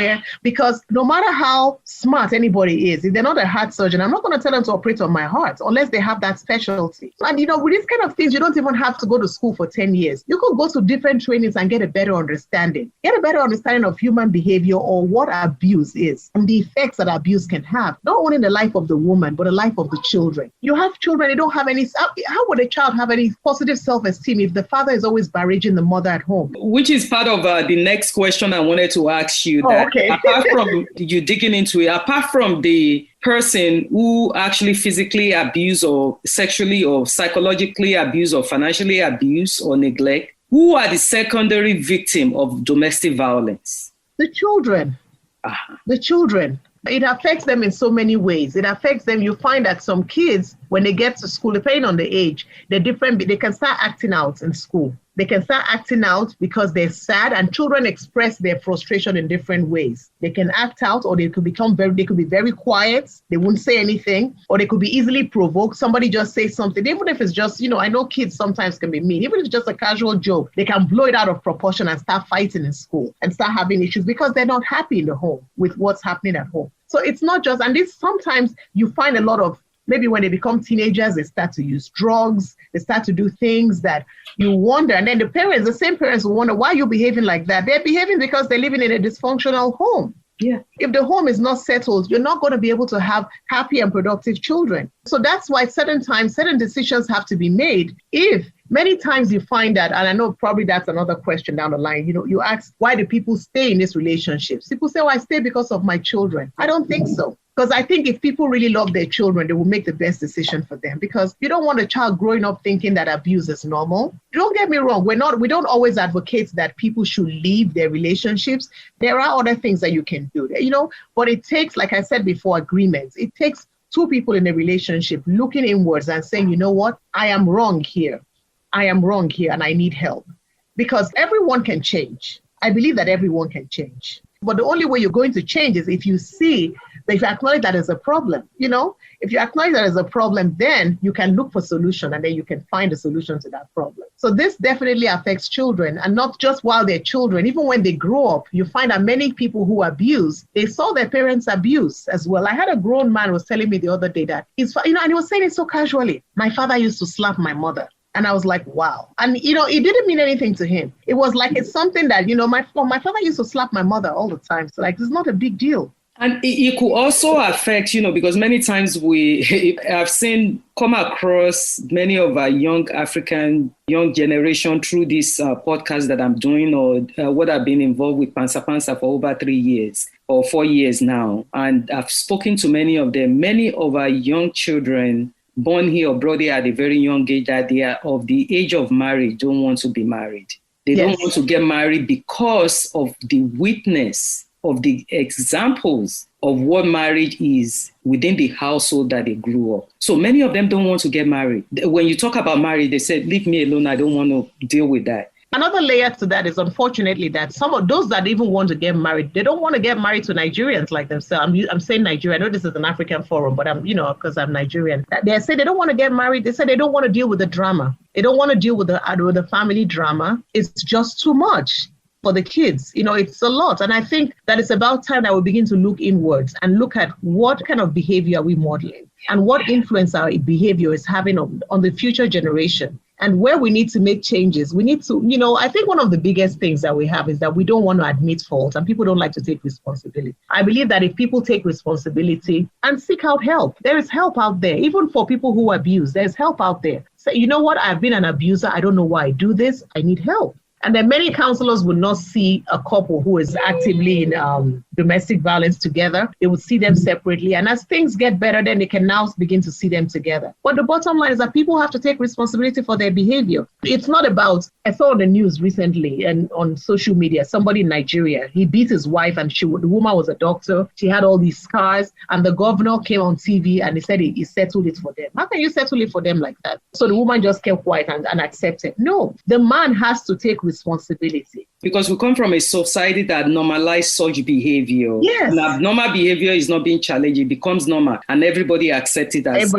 because no matter how smart anybody is, if they're not a heart surgeon, I'm not going to tell them to operate on my heart unless they have that specialty. And, with these kind of things, you don't even have to go to school for 10 years. You could go to different trainings and get a better understanding of human behavior or what abuse is and the effects that abuse can have, not only in the life of the woman, but the life of the children. You have children, they don't have any, how would a child have any positive self-esteem if the father is always barraging the mother at home? Which is part of the next question I wanted to ask you. Apart from you digging into it, apart from the person who actually physically abuse or sexually or psychologically abuse or financially abuse or neglect, who are the secondary victim of domestic violence? The children. The children. It affects them in so many ways. It affects them. You find that some kids, when they get to school, depending on the age, they're different. They can start acting out in school. They can start acting out because they're sad, and children express their frustration in different ways. They can act out, or they could be very quiet. They won't say anything, or they could be easily provoked. Somebody just says something, even if it's just, I know kids sometimes can be mean. Even if it's just a casual joke, they can blow it out of proportion and start fighting in school and start having issues because they're not happy in the home with what's happening at home. So it's not just, and this sometimes you find a lot of, maybe when they become teenagers, they start to use drugs, they start to do things that you wonder. And then the same parents will wonder, why are you behaving like that? They're behaving because they're living in a dysfunctional home. Yeah. If the home is not settled, you're not going to be able to have happy and productive children. So that's why certain decisions have to be made. If many times you find that, and I know probably that's another question down the line, you ask, why do people stay in these relationships? People say, I stay because of my children. I don't think so. Because I think if people really love their children, they will make the best decision for them, because you don't want a child growing up thinking that abuse is normal. Don't get me wrong. We don't always advocate that people should leave their relationships. There are other things that you can do, but it takes, like I said before, agreements. It takes two people in a relationship looking inwards and saying, you know what, I am wrong here. And I need help, because everyone can change. I believe that everyone can change. But the only way you're going to change is if you acknowledge that as a problem. If you acknowledge that as a problem, then you can look for solution, and then you can find a solution to that problem. So this definitely affects children, and not just while they're children. Even when they grow up, you find that many people who abuse, they saw their parents abuse as well. I had a grown man who was telling me the other day that and he was saying it so casually. My father used to slap my mother. And I was like, wow. And, it didn't mean anything to him. It was like, it's something that, my father used to slap my mother all the time. So it's not a big deal. And it could also affect, because many times I've come across many of our young generation through this podcast that I'm doing, or what I've been involved with Pansa Pansa for over 3 years or 4 years now. And I've spoken to many of them. Many of our young children born here or brought here at a very young age, that they are of the age of marriage, don't want to be married. They don't want to get married because of the witness of the examples of what marriage is within the household that they grew up. So many of them don't want to get married. When you talk about marriage, they say, leave me alone, I don't want to deal with that. Another layer to that is unfortunately that some of those that even want to get married, they don't want to get married to Nigerians like themselves. I'm saying Nigeria. I know this is an African forum, but because I'm Nigerian. They say they don't want to get married. They say they don't want to deal with the drama. They don't want to deal with the family drama. It's just too much for the kids. It's a lot. And I think that it's about time that we begin to look inwards and look at what kind of behavior are we modeling and what influence our behavior is having on the future generation. And where we need to make changes, we need to, I think one of the biggest things that we have is that we don't want to admit fault and people don't like to take responsibility. I believe that if people take responsibility and seek out help, there is help out there. Even for people who abuse, there's help out there. Say, you know what, I've been an abuser. I don't know why I do this. I need help. And then many counselors would not see a couple who is actively in domestic violence together. They would see them separately. And as things get better, then they can now begin to see them together. But the bottom line is that people have to take responsibility for their behavior. It's not about, I saw on the news recently and on social media, somebody in Nigeria, he beat his wife and the woman was a doctor. She had all these scars and the governor came on TV and he said he settled it for them. How can you settle it for them like that? So the woman just kept quiet and accepted. No, the man has to take responsibility. Because we come from a society that normalizes such behavior. Yes. And abnormal behavior is not being challenged. It becomes normal. And everybody accepts it as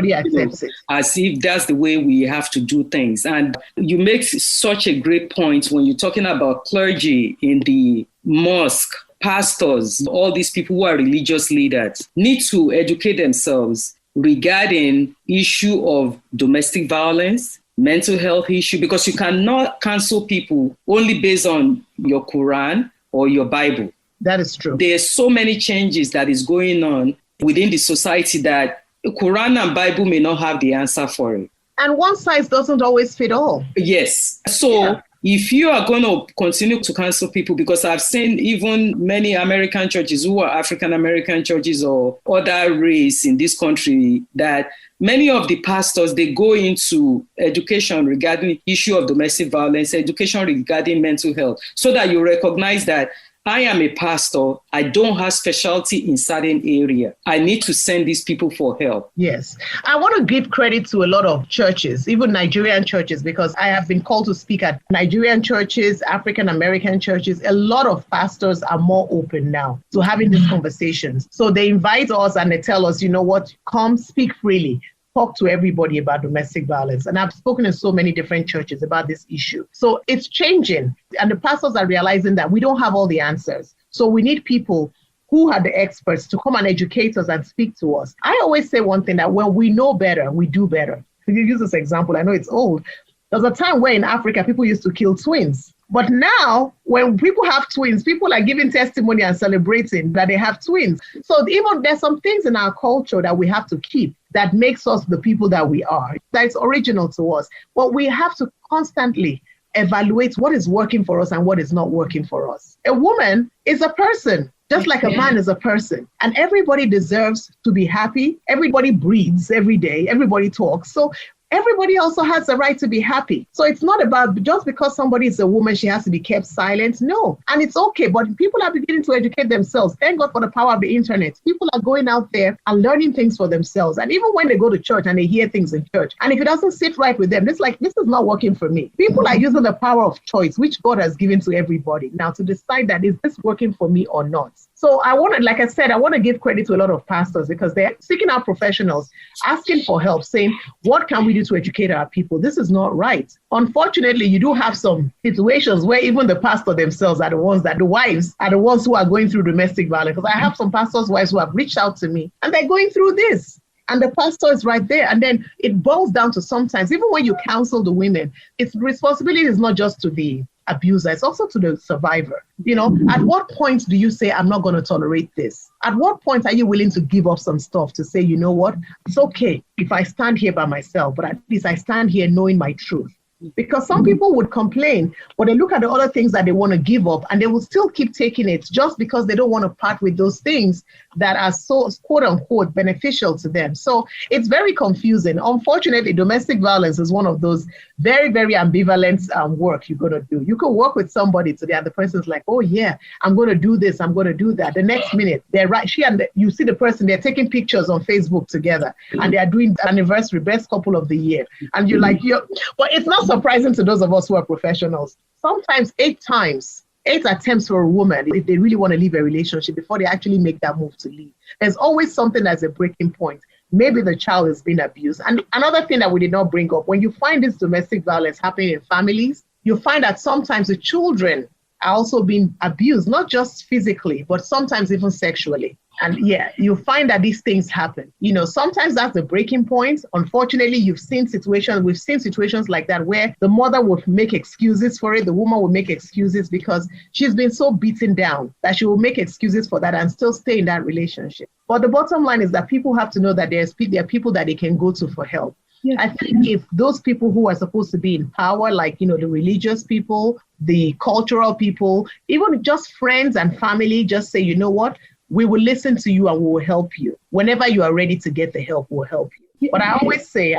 if that's the way we have to do things. And you make such a great point when you're talking about clergy in the mosque, pastors, all these people who are religious leaders need to educate themselves regarding issue of domestic violence, mental health issue, because you cannot counsel people only based on your Quran or your Bible. That is true. There's so many changes that is going on within the society that Quran and Bible may not have the answer for it. And one size doesn't always fit all. Yes. So if you are going to continue to counsel people, because I've seen even many American churches who are African American churches or other race in this country, that many of the pastors, they go into education regarding issue of domestic violence, education regarding mental health, so that you recognize that I am a pastor. I don't have specialty in certain area. I need to send these people for help. Yes. I want to give credit to a lot of churches, even Nigerian churches, because I have been called to speak at Nigerian churches, African American churches. A lot of pastors are more open now to having these conversations. So they invite us and they tell us, you know what, come speak freely. Talk to everybody about domestic violence. And I've spoken in so many different churches about this issue. So it's changing. And the pastors are realizing that we don't have all the answers. So we need people who are the experts to come and educate us and speak to us. I always say one thing, that when we know better, we do better. To use this example, I know it's old. There's a time where in Africa, people used to kill twins. But now, when people have twins, people are giving testimony and celebrating that they have twins. So even there's some things in our culture that we have to keep that makes us the people that we are. That's original to us. But we have to constantly evaluate what is working for us and what is not working for us. A woman is a person, just like a man is a person. And everybody deserves to be happy. Everybody breathes every day. Everybody talks. So everybody also has the right to be happy. So it's not about just because somebody is a woman, she has to be kept silent. No. And it's okay. But people are beginning to educate themselves. Thank God for the power of the internet. People are going out there and learning things for themselves. And even when they go to church and they hear things in church, and if it doesn't sit right with them, it's like, this is not working for me. People are using the power of choice, which God has given to everybody now to decide that is this working for me or not. So I want to give credit to a lot of pastors because they're seeking out professionals, asking for help, saying, what can we do to educate our people? This is not right. Unfortunately, you do have some situations where even the pastor themselves are the ones that the wives are the ones who are going through domestic violence. Because I have some pastors' wives who have reached out to me and they're going through this. And the pastor is right there. And then it boils down to sometimes, even when you counsel the women, its responsibility is not just to the abuser, it's also to the survivor. At what point do you say, I'm not going to tolerate this? At what point are you willing to give up some stuff to say, you know what, it's okay if I stand here by myself, but at least I stand here knowing my truth. Because some people would complain, but they look at the other things that they want to give up and they will still keep taking it just because they don't want to part with those things that are so quote unquote beneficial to them. So it's very confusing. Unfortunately, domestic violence is one of those very, very ambivalent work you're going to do. You can work with somebody today and the person's like, oh yeah, I'm going to do this, I'm going to do that. The next minute, they're right. You see the person, they're taking pictures on Facebook together and they are doing anniversary, best couple of the year. And you're like, but it's not not surprising to those of us who are professionals. Sometimes 8 attempts for a woman, if they really want to leave a relationship before they actually make that move to leave. There's always something that's a breaking point. Maybe the child is being abused. And another thing that we did not bring up, when you find this domestic violence happening in families, you find that sometimes the children are also being abused, not just physically, but sometimes even sexually. And yeah, you find that these things happen. Sometimes that's the breaking point. Unfortunately, we've seen situations like that where the mother would make excuses for it. The woman will make excuses because she's been so beaten down that she will make excuses for that and still stay in that relationship. But the bottom line is that people have to know that there are people that they can go to for help. Yeah. I think if those people who are supposed to be in power, like, the religious people, the cultural people, even just friends and family, just say, you know what? We will listen to you and we will help you. Whenever you are ready to get the help, we'll help you. Yeah. But I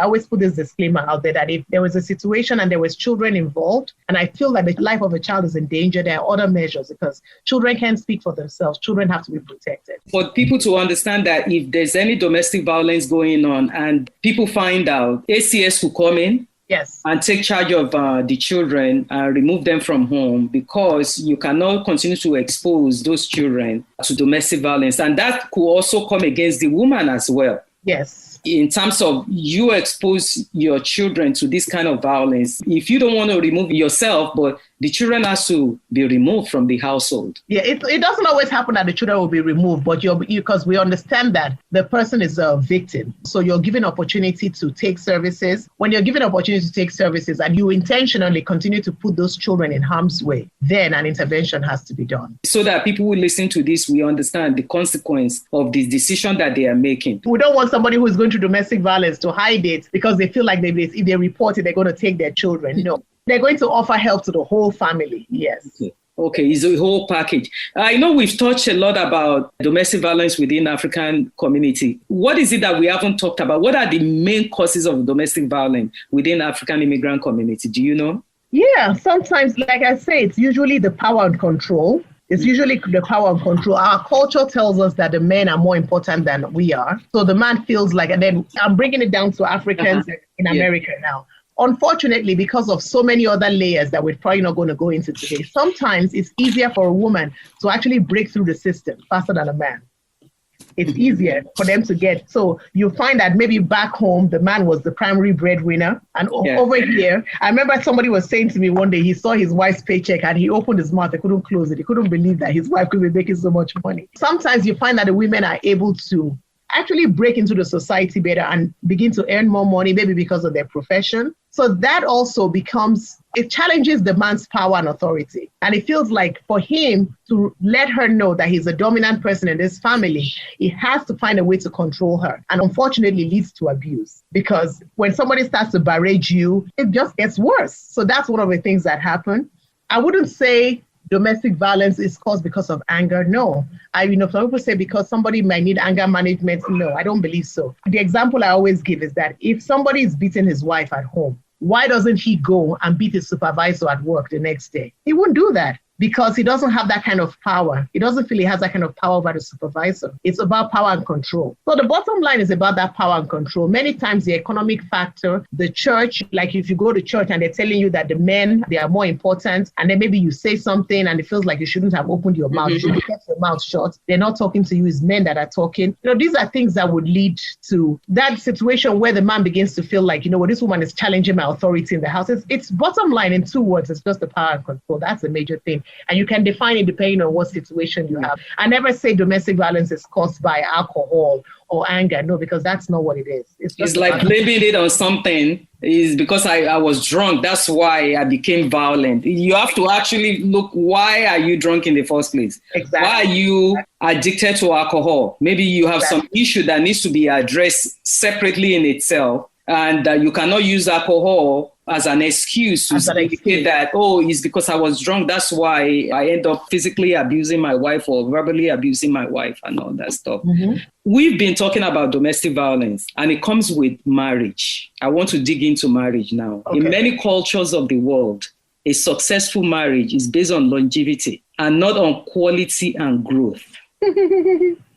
always put this disclaimer out there that if there was a situation and there was children involved, and I feel that the life of a child is in danger, there are other measures because children can't speak for themselves. Children have to be protected. For people to understand that if there's any domestic violence going on and people find out, ACS will come in. Yes. And take charge of the children and remove them from home, because you cannot continue to expose those children to domestic violence. And that could also come against the woman as well. Yes. In terms of you expose your children to this kind of violence, if you don't want to remove yourself, but the children has to be removed from the household. Yeah, it doesn't always happen that the children will be removed, but because we understand that the person is a victim. So you're given opportunity to take services. When you're given opportunity to take services and you intentionally continue to put those children in harm's way, then an intervention has to be done. So that people who listen to this, we understand the consequence of the decision that they are making. We don't want somebody who is going through domestic violence to hide it because they feel like if they report it, they're going to take their children. No. They're going to offer help to the whole family. Yes. Okay, it's a whole package. I know we've touched a lot about domestic violence within African community. What is it that we haven't talked about? What are the main causes of domestic violence within African immigrant community? Do you know? Yeah, sometimes, like I say, it's usually the power and control. It's usually the power and control. Our culture tells us that the men are more important than we are. So the man feels like, and then I'm bringing it down to Africans in America now. Unfortunately, because of so many other layers that we're probably not going to go into today, sometimes it's easier for a woman to actually break through the system faster than a man. It's easier for them to get. So you find that maybe back home, the man was the primary breadwinner. And over here, I remember somebody was saying to me one day, he saw his wife's paycheck and he opened his mouth. He couldn't close it. He couldn't believe that his wife could be making so much money. Sometimes you find that the women are able to actually break into the society better and begin to earn more money, maybe because of their profession. So that also it challenges the man's power and authority. And it feels like for him to let her know that he's a dominant person in this family, he has to find a way to control her. And unfortunately leads to abuse, because when somebody starts to berate you, it just gets worse. So that's one of the things that happen. I wouldn't say domestic violence is caused because of anger. No. Some people say because somebody might need anger management. No, I don't believe so. The example I always give is that if somebody is beating his wife at home, why doesn't he go and beat his supervisor at work the next day? He wouldn't do that because he doesn't have that kind of power. He doesn't feel he has that kind of power over the supervisor. It's about power and control. So the bottom line is about that power and control. Many times the economic factor, the church, like if you go to church and they're telling you that the men, they are more important, and then maybe you say something and it feels like you shouldn't have opened your mouth. You should have kept your mouth shut. They're not talking to you, it's men that are talking. These are things that would lead to that situation where the man begins to feel like, this woman is challenging my authority in the house. It's bottom line in 2 words. It's just the power and control. That's a major thing. And you can define it depending on what situation you have. I never say domestic violence is caused by alcohol or anger. No, because that's not what it is. It's like blaming it on something. Is because I was drunk. That's why I became violent. You have to actually look, why are you drunk in the first place? Exactly. Why are you addicted to alcohol? Maybe you have some issue that needs to be addressed separately in itself. And you cannot use alcohol as an excuse to say that, it's because I was drunk. That's why I end up physically abusing my wife or verbally abusing my wife and all that stuff. Mm-hmm. We've been talking about domestic violence and it comes with marriage. I want to dig into marriage now. Okay. In many cultures of the world, a successful marriage is based on longevity and not on quality and growth.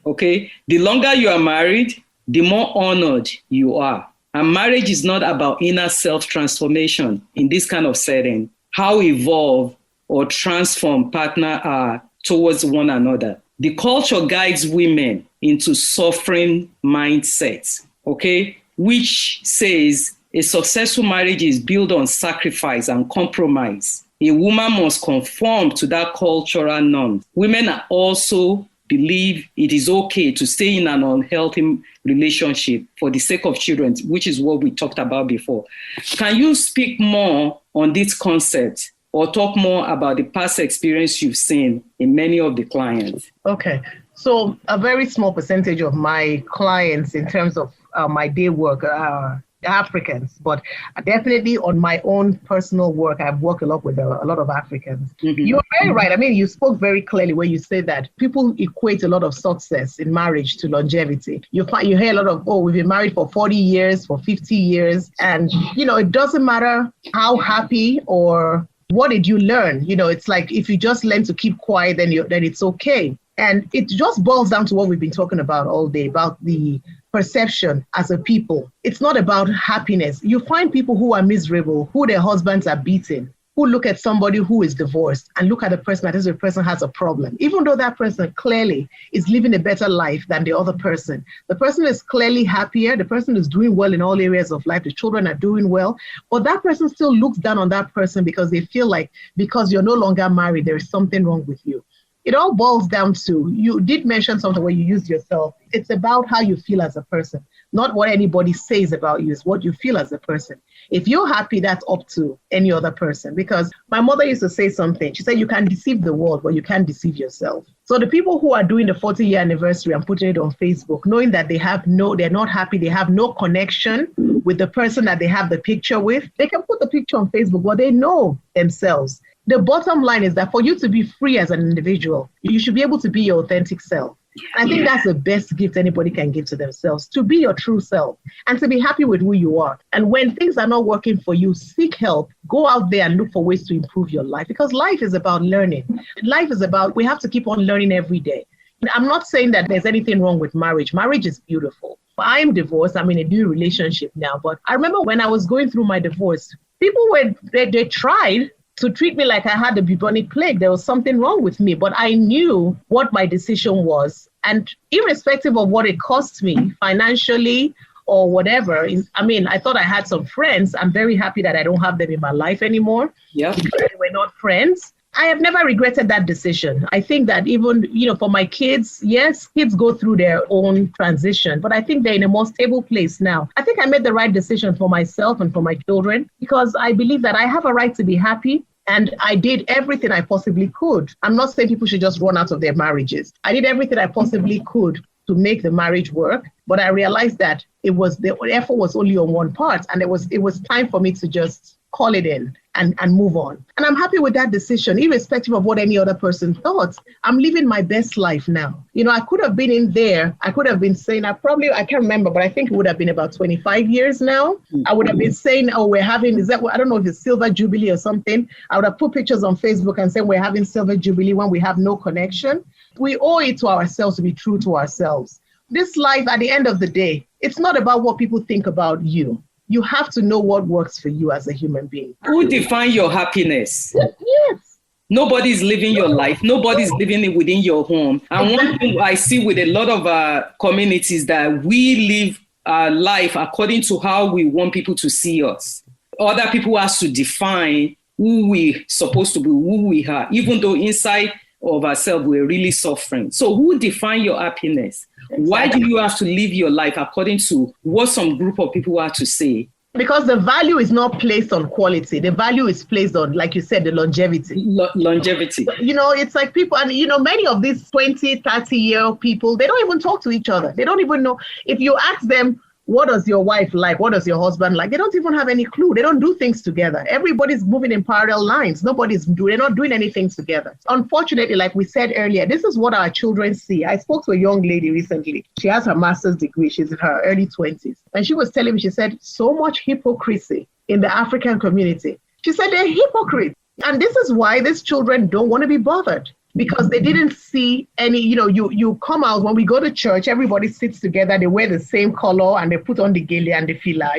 Okay? The longer you are married, the more honored you are. And marriage is not about inner self-transformation in this kind of setting, how evolve or transform partner are towards one another. The culture guides women into suffering mindsets, okay, which says a successful marriage is built on sacrifice and compromise. A woman must conform to that cultural norm. Women also believe it is okay to stay in an unhealthy relationship for the sake of children, which is what we talked about before. Can you speak more on this concept or talk more about the past experience you've seen in many of the clients? Okay. So a very small percentage of my clients in terms of my day work are Africans, but definitely on my own personal work, I've worked a lot with a lot of Africans. Mm-hmm. You're very right. I mean, you spoke very clearly when you say that people equate a lot of success in marriage to longevity. You hear a lot of, we've been married for 40 years, for 50 years. And, it doesn't matter how happy or what did you learn? It's like if you just learn to keep quiet, then it's okay. And it just boils down to what we've been talking about all day, about the perception as a people. It's not about happiness. You find people who are miserable, who their husbands are beaten, who look at somebody who is divorced and look at the person that this person has a problem, even though that person clearly is living a better life than the other person. The person is clearly happier. The person is doing well in all areas of life. The children are doing well. But that person still looks down on that person because they feel like because you're no longer married, there is something wrong with you. It all boils down to, you did mention something where you used yourself. It's about how you feel as a person, not what anybody says about you. It's what you feel as a person. If you're happy, that's up to any other person. Because my mother used to say something. She said, you can deceive the world, but you can't deceive yourself. So the people who are doing the 40-year anniversary and putting it on Facebook, knowing that they're not happy, they have no connection with the person that they have the picture with, they can put the picture on Facebook, but they know themselves. The bottom line is that for you to be free as an individual, you should be able to be your authentic self. I think that's the best gift anybody can give to themselves, to be your true self and to be happy with who you are. And when things are not working for you, seek help. Go out there and look for ways to improve your life, because life is about learning. Life is about, we have to keep on learning every day. I'm not saying that there's anything wrong with marriage. Marriage is beautiful. I'm divorced. I'm in a new relationship now. But I remember when I was going through my divorce, people they tried to treat me like I had the bubonic plague. There was something wrong with me, but I knew what my decision was. And irrespective of what it cost me financially or whatever, I thought I had some friends. I'm very happy that I don't have them in my life anymore. Yeah. Because we're not friends. I have never regretted that decision. I think that even, for my kids, yes, kids go through their own transition, but I think they're in a more stable place now. I think I made the right decision for myself and for my children, because I believe that I have a right to be happy. And I did everything I possibly could. I'm not saying people should just run out of their marriages. I did everything I possibly could to make the marriage work. But I realized that the effort was only on one part. And it was time for me to just call it in and move on. And I'm happy with that decision, irrespective of what any other person thought. I'm living my best life now. I could have been in there. I could have been saying, I can't remember, but I think it would have been about 25 years now. I would have been saying, we're having, I don't know if it's Silver Jubilee or something. I would have put pictures on Facebook and said, we're having Silver Jubilee when we have no connection. We owe it to ourselves to be true to ourselves. This life, at the end of the day, it's not about what people think about you. You have to know what works for you as a human being. Who defines your happiness? Yes. Nobody's living your life. Nobody's living it within your home. And one thing I see with a lot of communities that we live our life according to how we want people to see us. Other people have to define who we're supposed to be, who we are, even though inside of ourselves we're really suffering. So who defines your happiness? Why do you have to live your life according to what some group of people have to say? Because the value is not placed on quality. The value is placed on, like you said, the longevity. Longevity. It's like people, and many of these 20, 30-year-old people, they don't even talk to each other. They don't even know. If you ask them, what does your wife like? What does your husband like? They don't even have any clue. They don't do things together. Everybody's moving in parallel lines. They're not doing anything together. Unfortunately, like we said earlier, this is what our children see. I spoke to a young lady recently. She has her master's degree. She's in her early 20s. And she was telling me, she said, so much hypocrisy in the African community. She said they're hypocrites. And this is why these children don't want to be bothered. because they didn't see any, you come out, when we go to church, everybody sits together, they wear the same color and they put on the gele and the fila,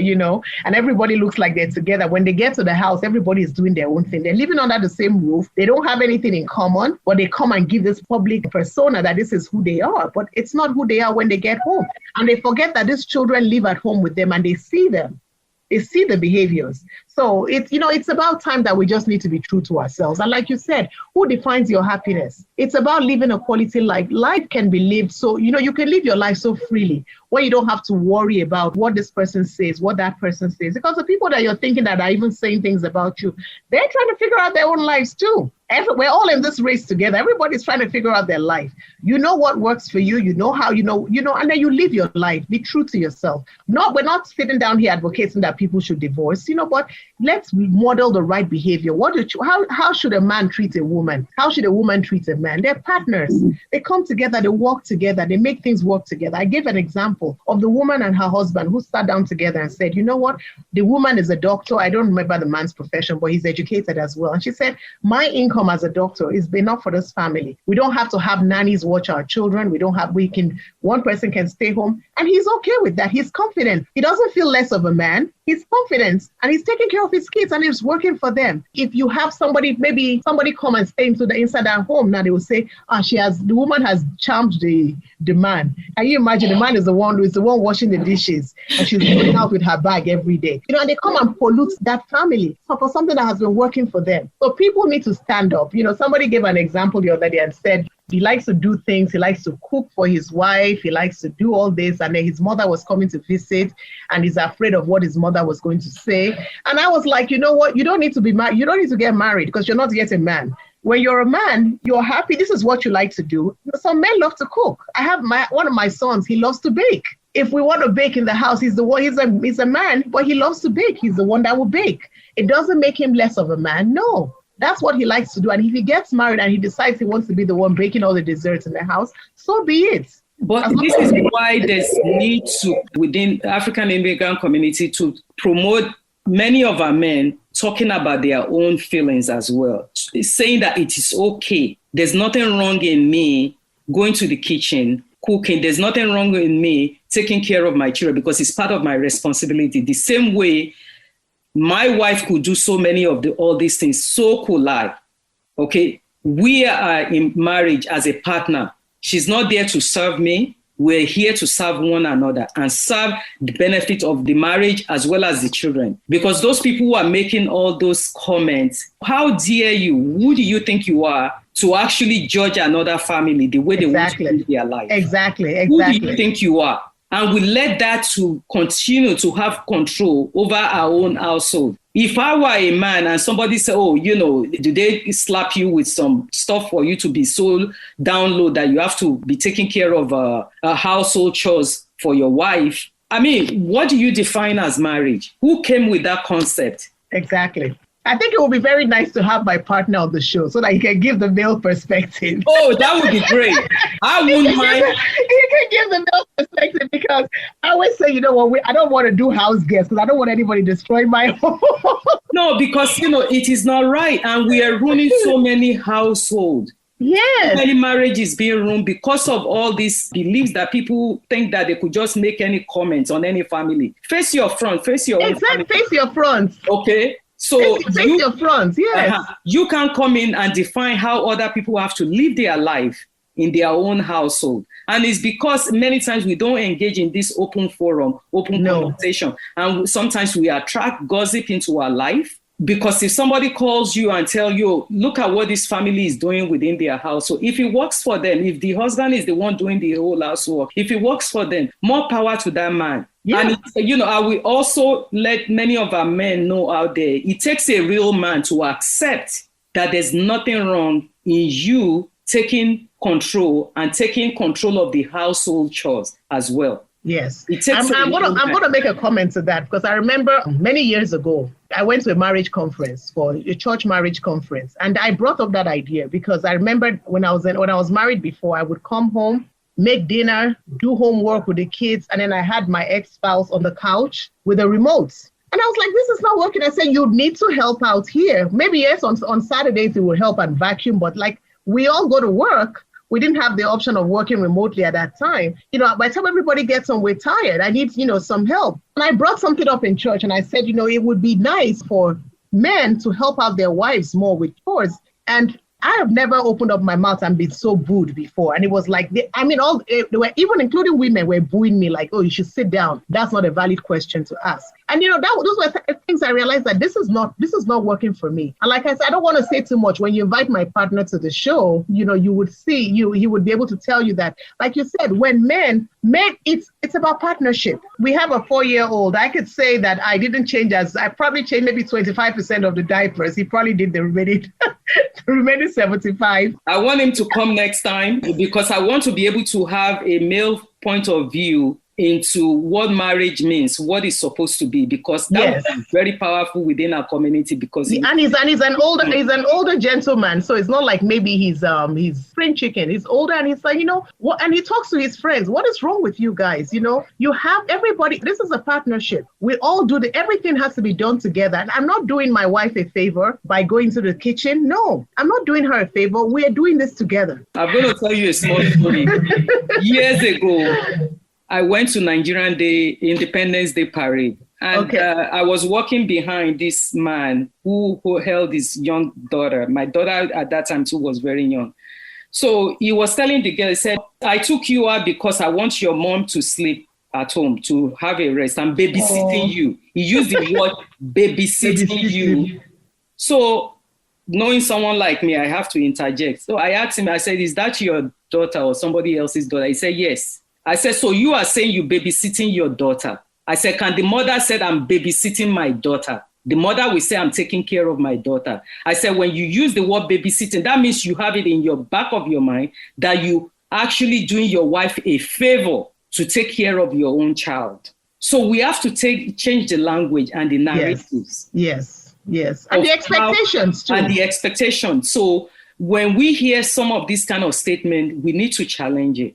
and everybody looks like they're together. When they get to the house, everybody is doing their own thing. They're living under the same roof. They don't have anything in common, but they come and give this public persona that this is who they are, but it's not who they are when they get home. And they forget that these children live at home with them and they see them. They see the behaviors. So it's about time that we just need to be true to ourselves. And like you said, who defines your happiness? It's about living a quality life. Life can be lived so, you can live your life so freely where you don't have to worry about what this person says, what that person says. Because the people that you're thinking that are even saying things about you, they're trying to figure out their own lives too. We're all in this race together. Everybody's trying to figure out their life. You know what works for you. You know how, and then you live your life. Be true to yourself. We're not sitting down here advocating that people should divorce, but let's model the right behavior. How should a man treat a woman? How should a woman treat a man? They're partners. They come together, they work together, they make things work together. I gave an example of the woman and her husband who sat down together and said, you know what? The woman is a doctor. I don't remember the man's profession, but he's educated as well. And she said, my income as a doctor is enough for this family. We don't have to have nannies watch our children. One person can stay home. And he's okay with that. He's confident. He doesn't feel less of a man. He's confident and he's taking care of his kids and he's working for them. If you have maybe somebody come and stay inside our home, now they will say, the woman has charmed the man. Can you imagine? The man is the one washing the dishes and she's going out with her bag every day. And they come and pollute that family for something that has been working for them. So people need to stand up. Somebody gave an example the other day and said, he likes to do things. He likes to cook for his wife. He likes to do all this. And then his mother was coming to visit and he's afraid of what his mother was going to say. And I was like, you know what? You don't need to be married. You don't need to get married because you're not yet a man. When you're a man, you're happy. This is what you like to do. Some men love to cook. I have one of my sons. He loves to bake. If we want to bake in the house, he's a man, but he loves to bake. He's the one that will bake. It doesn't make him less of a man. No. That's what he likes to do. And if he gets married and he decides he wants to be the one baking all the desserts in the house, so be it. But this is why there's need to, within African immigrant community, to promote many of our men talking about their own feelings as well, saying that it is okay. There's nothing wrong in me going to the kitchen, cooking. There's nothing wrong in me taking care of my children because it's part of my responsibility. The same way my wife could do so many of all these things, so could I. Okay, we are in marriage as a partner. She's not there to serve me. We're here to serve one another and serve the benefit of the marriage as well as the children. Because those people who are making all those comments, how dare you? Who do you think you are to actually judge another family the way they want to live their life? Exactly. Who do you think you are? And we let that to continue to have control over our own household. If I were a man and somebody said, do they slap you with some stuff for you to be so down low that you have to be taking care of a household chores for your wife? I mean, what do you define as marriage? Who came with that concept? Exactly. I think it would be very nice to have my partner on the show so that he can give the male perspective. Oh, that would be great. I wouldn't mind. He can give the male perspective because I always say, I don't want to do house guests because I don't want anybody destroying my home. No, because, it is not right. And we are ruining so many households. Yes. Many marriages being ruined because of all these beliefs that people think that they could just make any comments on any family. Face your front, face your own family. Face your front. Okay. So face your front, yes. You can come in and define how other people have to live their life in their own household. And it's because many times we don't engage in this open forum, conversation. And sometimes we attract gossip into our life. Because if somebody calls you and tell you, look at what this family is doing within their house. So if it works for them, if the husband is the one doing the whole housework, if it works for them, more power to that man. Yeah. And, I will also let many of our men know out there, it takes a real man to accept that there's nothing wrong in you taking control and taking control of the household chores as well. Yes. I'm going to make a comment to that because I remember many years ago, I went to a marriage conference for a church marriage conference. And I brought up that idea because I remember when I was married before, I would come home, make dinner, do homework with the kids. And then I had my ex-spouse on the couch with a remote. And I was like, this is not working. I said, you need to help out here. Maybe yes, on Saturdays it will help and vacuum, but we all go to work. We didn't have the option of working remotely at that time. By the time everybody gets home, we're tired. I need, some help. And I brought something up in church and I said, it would be nice for men to help out their wives more with chores. And I have never opened up my mouth and been so booed before. And it was like, they were, even including women, were booing me like, oh, you should sit down. That's not a valid question to ask. And, those were things I realized that this is not working for me. And like I said, I don't want to say too much. When you invite my partner to the show, you would see, he would be able to tell you that, like you said, when men, it's about partnership. We have a 4-year-old. I could say that I didn't change I probably changed maybe 25% of the diapers. He probably did the remaining 75. I want him to come next time because I want to be able to have a male point of view into what marriage means, what it's supposed to be, because that was very powerful within our community. Because he's an older gentleman, so it's not like maybe he's spring chicken. He's older and he's like, what, and he talks to his friends. What is wrong with you guys? You have everybody. This is a partnership. We all do everything has to be done together. And I'm not doing my wife a favor by going to the kitchen. No, I'm not doing her a favor. We are doing this together. I'm going to tell you a small story. Years ago, I went to Nigerian Day, Independence Day parade. And I was walking behind this man who held his young daughter. My daughter at that time too was very young. So he was telling the girl, he said, I took you out because I want your mom to sleep at home, to have a rest. I'm babysitting you. He used the word babysitting you. So knowing someone like me, I have to interject. So I asked him, I said, is that your daughter or somebody else's daughter? He said, yes. I said, so you are saying you're babysitting your daughter? I said, can the mother say I'm babysitting my daughter? The mother will say I'm taking care of my daughter. I said, when you use the word babysitting, that means you have it in your back of your mind that you actually doing your wife a favor to take care of your own child. So we have to change the language and the narratives. Yes. And the expectations too. And the expectations. So when we hear some of this kind of statement, we need to challenge it.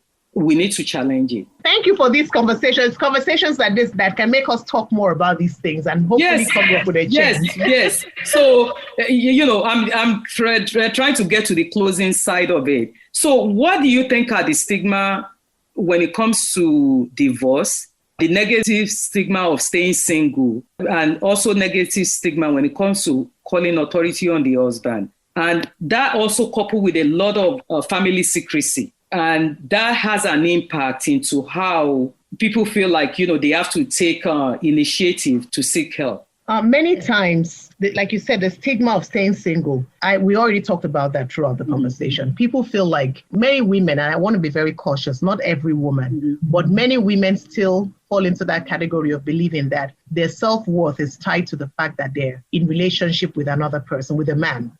Thank you for these conversations like this that can make us talk more about these things and hopefully come up with a change. Yes. So, I'm trying to get to the closing side of it. So what do you think are the stigma when it comes to divorce, the negative stigma of staying single, and also negative stigma when it comes to calling authority on the husband? And that also coupled with a lot of family secrecy. And that has an impact into how people feel like, they have to take initiative to seek help. Many times, like you said, the stigma of staying single, we already talked about that throughout the conversation. People feel like many women, and I want to be very cautious, not every woman, but many women still fall into that category of believing that their self-worth is tied to the fact that they're in relationship with another person, with a man.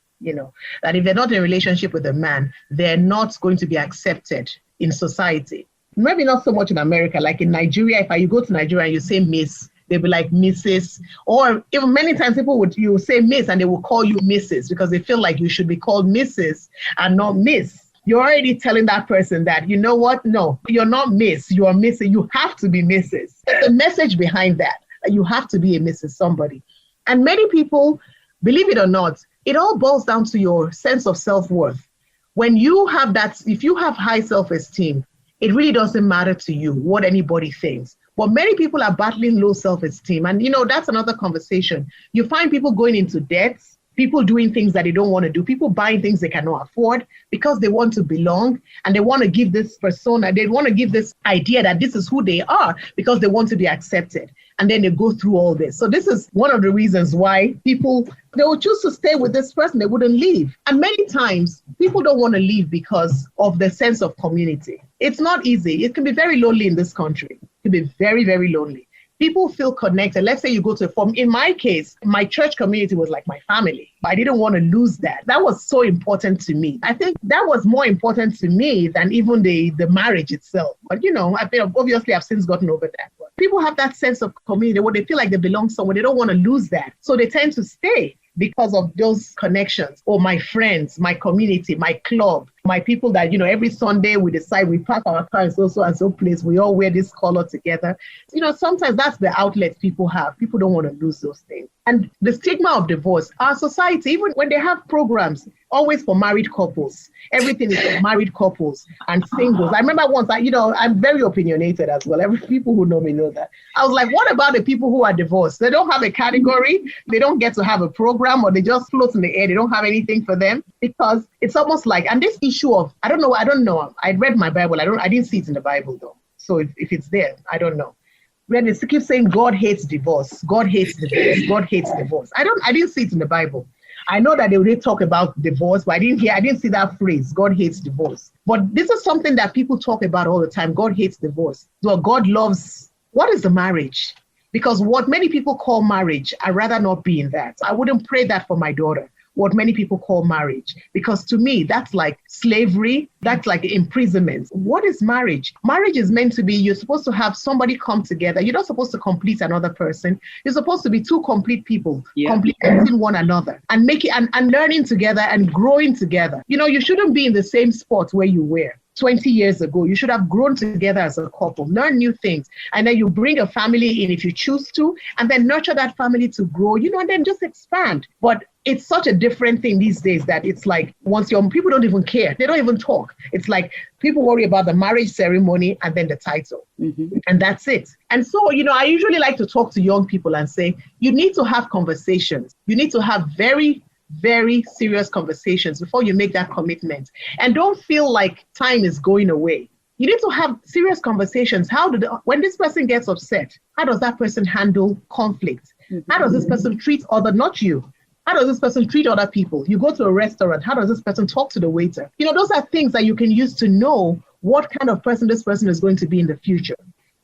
That if they're not in a relationship with a man, they're not going to be accepted in society. Maybe not so much in America, like in Nigeria. If you go to Nigeria and you say Miss, they'll be like Mrs. Or even many times you say Miss and they will call you Mrs. because they feel like you should be called Mrs. and not Miss. You're already telling that person that, you know what? No, you're not Miss. You are Mrs. You have to be Mrs. There's a message behind that you have to be a Mrs. somebody. And many people, believe it or not, it all boils down to your sense of self-worth. When you have that, if you have high self-esteem, it really doesn't matter to you what anybody thinks. But many people are battling low self-esteem. And, that's another conversation. You find people going into debts, people doing things that they don't want to do, people buying things they cannot afford because they want to belong and they want to give this persona, they want to give this idea that this is who they are because they want to be accepted. And then they go through all this. So this is one of the reasons why people, they will choose to stay with this person. They wouldn't leave. And many times people don't want to leave because of the sense of community. It's not easy. It can be very lonely in this country. It can be very, very lonely. People feel connected. Let's say you go to a form. In my case, my church community was like my family. I didn't want to lose that. That was so important to me. I think that was more important to me than even the marriage itself. But, obviously I've since gotten over that. But people have that sense of community where they feel like they belong somewhere. They don't want to lose that. So they tend to stay because of those connections, or my friends, my community, my club, my people that, every Sunday we decide we park our car in so and so place. We all wear this color together. Sometimes that's the outlet people have. People don't want to lose those things. And the stigma of divorce, our society, even when they have programs, always for married couples, everything is for married couples and singles. I remember once, I'm very opinionated as well. People who know me know that. I was like, what about the people who are divorced? They don't have a category. They don't get to have a program, or they just float in the air. They don't have anything for them, because it's almost like, and this issue of, I don't know. I read my Bible. I didn't see it in the Bible though. So if it's there, I don't know. When they keep saying God hates divorce, God hates divorce, God hates divorce. I didn't see it in the Bible. I know that they would talk about divorce, but I didn't see that phrase, God hates divorce. But this is something that people talk about all the time. God hates divorce. So God loves, what is the marriage? Because what many people call marriage, I'd rather not be in that. I wouldn't pray that for my daughter, what many people call marriage, because to me, that's like slavery, that's like imprisonment. What is marriage? Marriage is meant to be, you're supposed to have somebody come together. You're not supposed to complete another person. You're supposed to be two complete people, completing one another and and learning together and growing together. You shouldn't be in the same spot where you were 20 years ago. You should have grown together as a couple, learn new things, and then you bring a family in if you choose to, and then nurture that family to grow, and then just expand. But it's such a different thing these days that it's like, once people don't even care. They don't even talk. It's like people worry about the marriage ceremony and then the title. Mm-hmm. And that's it. And so, I usually like to talk to young people and say, you need to have conversations. You need to have very, very serious conversations before you make that commitment. And don't feel like time is going away. You need to have serious conversations. When this person gets upset, how does that person handle conflict? Mm-hmm. How does this person treat not you? How does this person treat other people? You go to a restaurant, how does this person talk to the waiter? Those are things that you can use to know what kind of person this person is going to be in the future.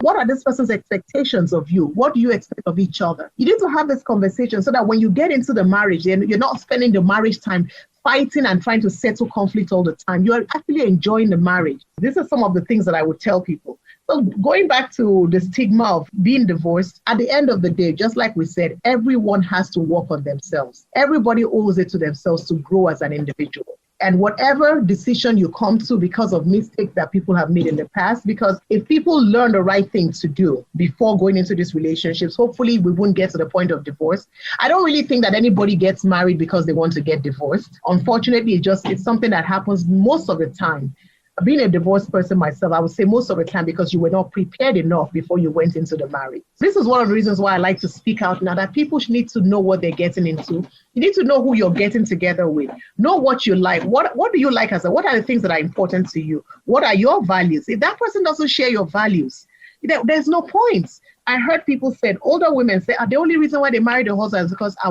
What are this person's expectations of you? What do you expect of each other? You need to have this conversation so that when you get into the marriage, then you're not spending the marriage time fighting and trying to settle conflict all the time. You are actually enjoying the marriage. These are some of the things that I would tell people. So going back to the stigma of being divorced, at the end of the day, just like we said, everyone has to work on themselves. Everybody owes it to themselves to grow as an individual. And whatever decision you come to because of mistakes that people have made in the past, because if people learn the right things to do before going into these relationships, hopefully we won't get to the point of divorce. I don't really think that anybody gets married because they want to get divorced. Unfortunately, it's something that happens most of the time. Being a divorced person myself, I would say most of the time because you were not prepared enough before you went into the marriage. This is one of the reasons why I like to speak out now, that people need to know what they're getting into. You need to know who you're getting together with. Know what you like. What do you like what are the things that are important to you? What are your values? If that person doesn't share your values, there's no point. I heard people say, older women say, the only reason why they marry the husband is because they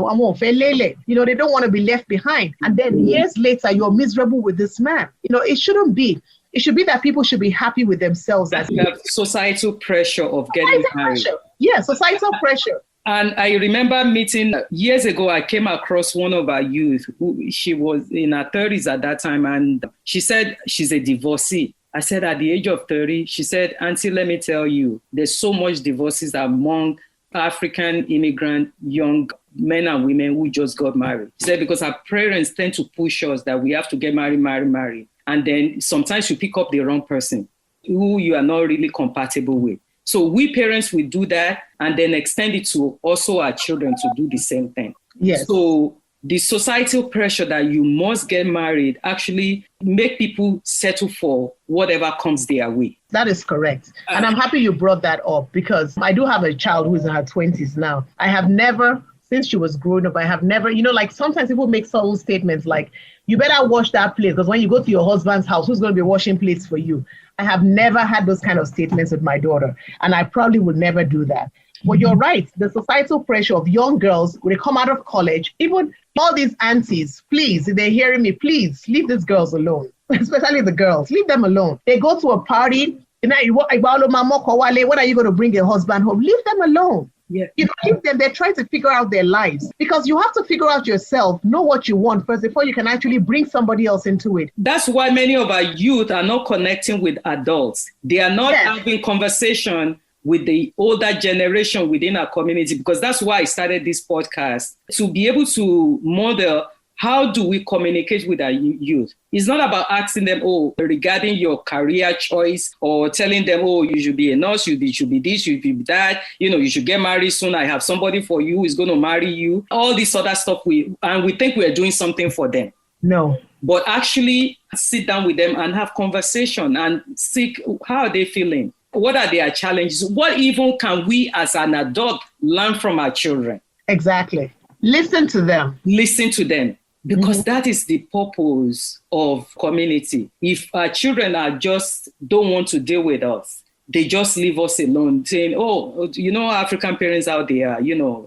don't want to be left behind. And then years later, you're miserable with this man. It shouldn't be. It should be that people should be happy with themselves. That's the societal pressure of getting married. Yeah, societal pressure. And I remember meeting years ago, I came across one of our youth she was in her 30s at that time. And she said she's a divorcee. I said, at the age of 30, she said, Auntie, let me tell you, there's so much divorces among African immigrant young men and women who just got married. She said, because our parents tend to push us that we have to get married. And then sometimes you pick up the wrong person who you are not really compatible with. So we parents will do that and then extend it to also our children to do the same thing. Yes. So the societal pressure that you must get married actually make people settle for whatever comes their way. That is correct. And I'm happy you brought that up because I do have a child who's in her 20s now. I have never, since she was growing up, like sometimes people make subtle statements like, you better wash that plate because when you go to your husband's house, who's going to be washing plates for you? I have never had those kind of statements with my daughter, and I probably would never do that. But you're right, the societal pressure of young girls, when they come out of college, even all these aunties, please, if they're hearing me, please leave these girls alone, especially the girls, leave them alone. They go to a party, when are you going to bring your husband home? Leave them alone. Yeah. Keep them, they're trying to figure out their lives because you have to figure out yourself, know what you want first before you can actually bring somebody else into it. That's why many of our youth are not connecting with adults. They are not having conversation with the older generation within our community, because that's why I started this podcast, to be able to model how do we communicate with our youth. It's not about asking them, regarding your career choice, or telling them, you should be a nurse, you should be this, you should be that, you should get married soon. I have somebody for you who is going to marry you. All this other stuff, we think we are doing something for them. No. But actually sit down with them and have conversation and seek, how are they feeling? What are their challenges? What even can we as an adult learn from our children? Exactly. Listen to them. Listen to them. Because that is the purpose of community. If our children don't want to deal with us, they just leave us alone, saying, African parents out there,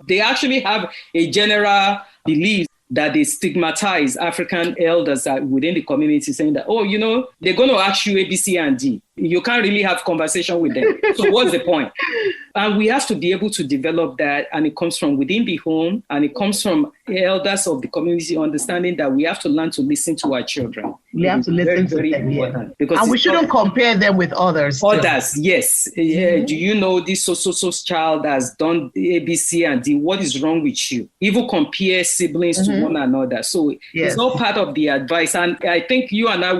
they actually have a general belief that they stigmatize African elders within the community, saying that, they're going to ask you A, B, C, and D. You can't really have conversation with them. So what's the point? And we have to be able to develop that. And it comes from within the home. And it comes from elders of the community understanding that we have to learn to listen to our children. We have to listen to them. Yeah. And we shouldn't compare them with others. Others, yes. Mm-hmm. Do you know this so child has done A, B, C, and D? What is wrong with you? Even compare siblings to one another. So it's all part of the advice. And I think you and I,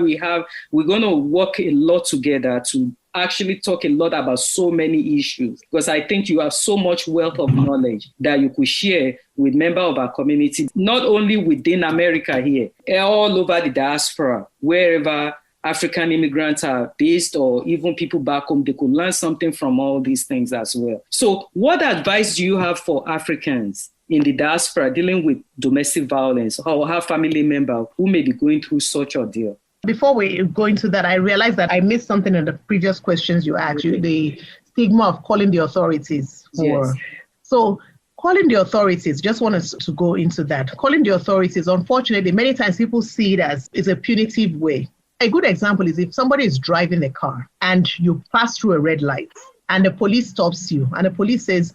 we're going to work a lot together to actually talk a lot about so many issues, because I think you have so much wealth of knowledge that you could share with members of our community, not only within America here, all over the diaspora, wherever African immigrants are based, or even people back home, they could learn something from all these things as well. So what advice do you have for Africans in the diaspora dealing with domestic violence, or have family members who may be going through such ordeal? Before we go into that, I realized that I missed something in the previous questions you asked, the stigma of calling the authorities for. Yes. So calling the authorities, just want us to go into that. Calling the authorities, unfortunately, many times people see it as is a punitive way. A good example is if somebody is driving a car and you pass through a red light and the police stops you and the police says,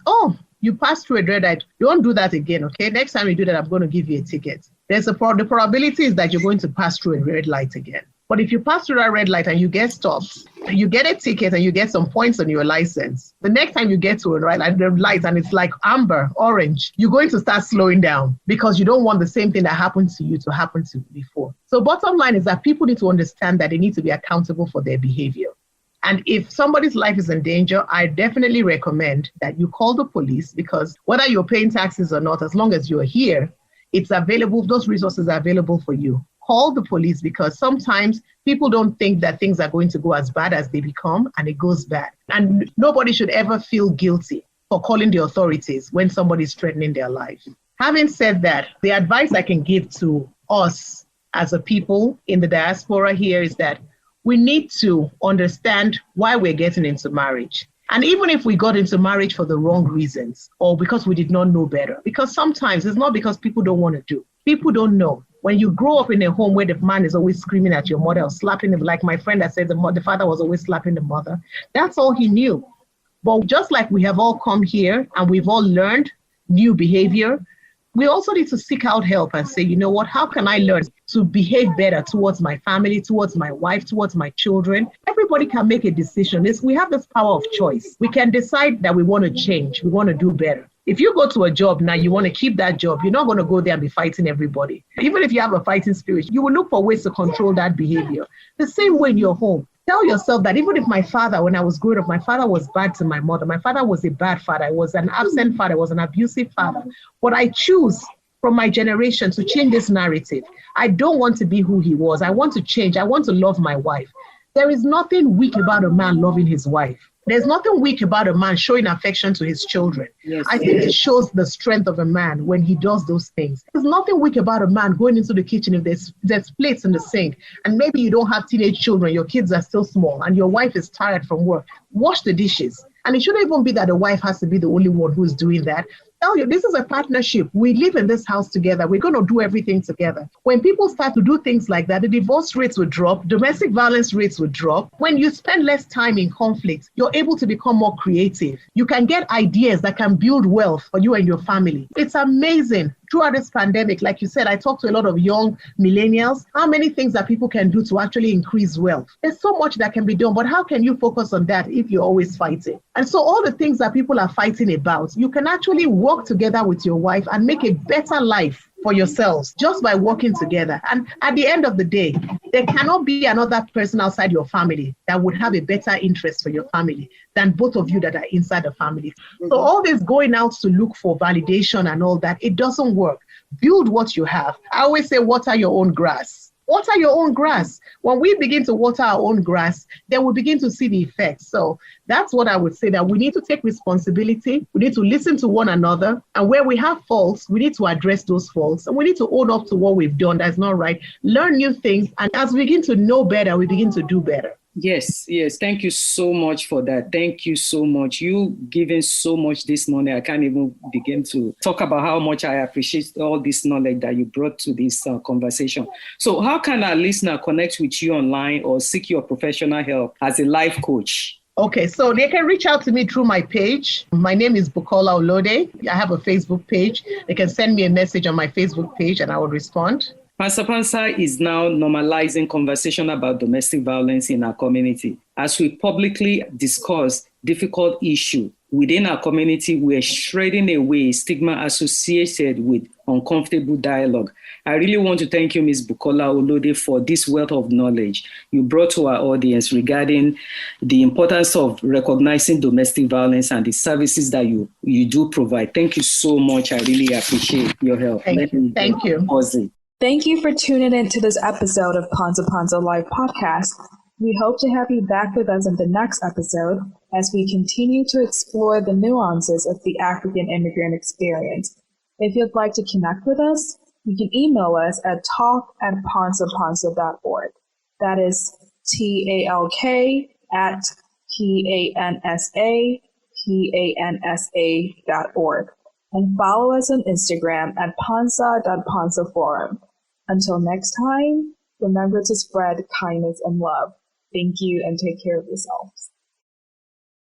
you passed through a red light, don't do that again, okay? Next time you do that, I'm going to give you a ticket. The probability is that you're going to pass through a red light again. But if you pass through that red light and you get stopped, you get a ticket and you get some points on your license. The next time you get to a red light and it's like amber, orange, you're going to start slowing down because you don't want the same thing that happened to you to happen to you before. So bottom line is that people need to understand that they need to be accountable for their behavior. And if somebody's life is in danger, I definitely recommend that you call the police, because whether you're paying taxes or not, as long as you're here, it's available. Those resources are available for you. Call the police, because sometimes people don't think that things are going to go as bad as they become, and it goes bad. And nobody should ever feel guilty for calling the authorities when somebody's threatening their life. Having said that, the advice I can give to us as a people in the diaspora here is that we need to understand why we're getting into marriage. And even if we got into marriage for the wrong reasons, or because we did not know better, because sometimes it's not because people don't want to do. People don't know. When you grow up in a home where the man is always screaming at your mother or slapping him, like my friend that said the father was always slapping the mother, that's all he knew. But just like we have all come here and we've all learned new behavior, we also need to seek out help and say, you know what, how can I learn to behave better towards my family, towards my wife, towards my children? Everybody can make a decision. We have this power of choice. We can decide that we want to change, we want to do better. If you go to a job now, you want to keep that job, you're not going to go there and be fighting everybody. Even if you have a fighting spirit, you will look for ways to control that behavior. The same way in your home. Tell yourself that even if my father, when I was growing up, my father was bad to my mother. My father was a bad father. I was an absent father. I was an abusive father. But I choose from my generation to change this narrative. I don't want to be who he was. I want to change. I want to love my wife. There is nothing weak about a man loving his wife. There's nothing weak about a man showing affection to his children. Yes, I think it shows the strength of a man when he does those things. There's nothing weak about a man going into the kitchen if there's plates in the sink, and maybe you don't have teenage children, your kids are still small, and your wife is tired from work. Wash the dishes. And it shouldn't even be that the wife has to be the only one who's doing that. Tell you, this is a partnership. We live in this house together. We're going to do everything together. When people start to do things like that, the divorce rates will drop, domestic violence rates will drop. When you spend less time in conflict, you're able to become more creative. You can get ideas that can build wealth for you and your family. It's amazing. Throughout this pandemic, like you said, I talked to a lot of young millennials, how many things that people can do to actually increase wealth. There's so much that can be done, but how can you focus on that if you're always fighting? And so all the things that people are fighting about, you can actually work together with your wife and make a better life for yourselves just by working together. And at the end of the day, there cannot be another person outside your family that would have a better interest for your family than both of you that are inside the family. So all this going out to look for validation and all that, it doesn't work. Build what you have. I always say, water your own grass. Water your own grass. When we begin to water our own grass, then we begin to see the effects. So that's what I would say, that we need to take responsibility. We need to listen to one another. And where we have faults, we need to address those faults. And we need to own up to what we've done that's not right. Learn new things. And as we begin to know better, we begin to do better. Yes. Thank you so much for that. Thank you so much. You giving so much this morning. I can't even begin to talk about how much I appreciate all this knowledge that you brought to this conversation. So how can our listener connect with you online or seek your professional help as a life coach? Okay, so they can reach out to me through my page. My name is Bukola Olode. I have a Facebook page. They can send me a message on my Facebook page and I will respond. Pansa is now normalizing conversation about domestic violence in our community. As we publicly discuss difficult issues within our community, we're shredding away stigma associated with uncomfortable dialogue. I really want to thank you, Ms. Bukola Olode, for this wealth of knowledge you brought to our audience regarding the importance of recognizing domestic violence and the services that you do provide. Thank you so much. I really appreciate your help. Thank you. Thank you for tuning in to this episode of Pansa Live Podcast. We hope to have you back with us in the next episode as we continue to explore the nuances of the African immigrant experience. If you'd like to connect with us, you can email us at talk@pansapansa.org. That is talk@pansapansa.org. And follow us on Instagram at pansa.pansaforum. Until next time, remember to spread kindness and love. Thank you and take care of yourself.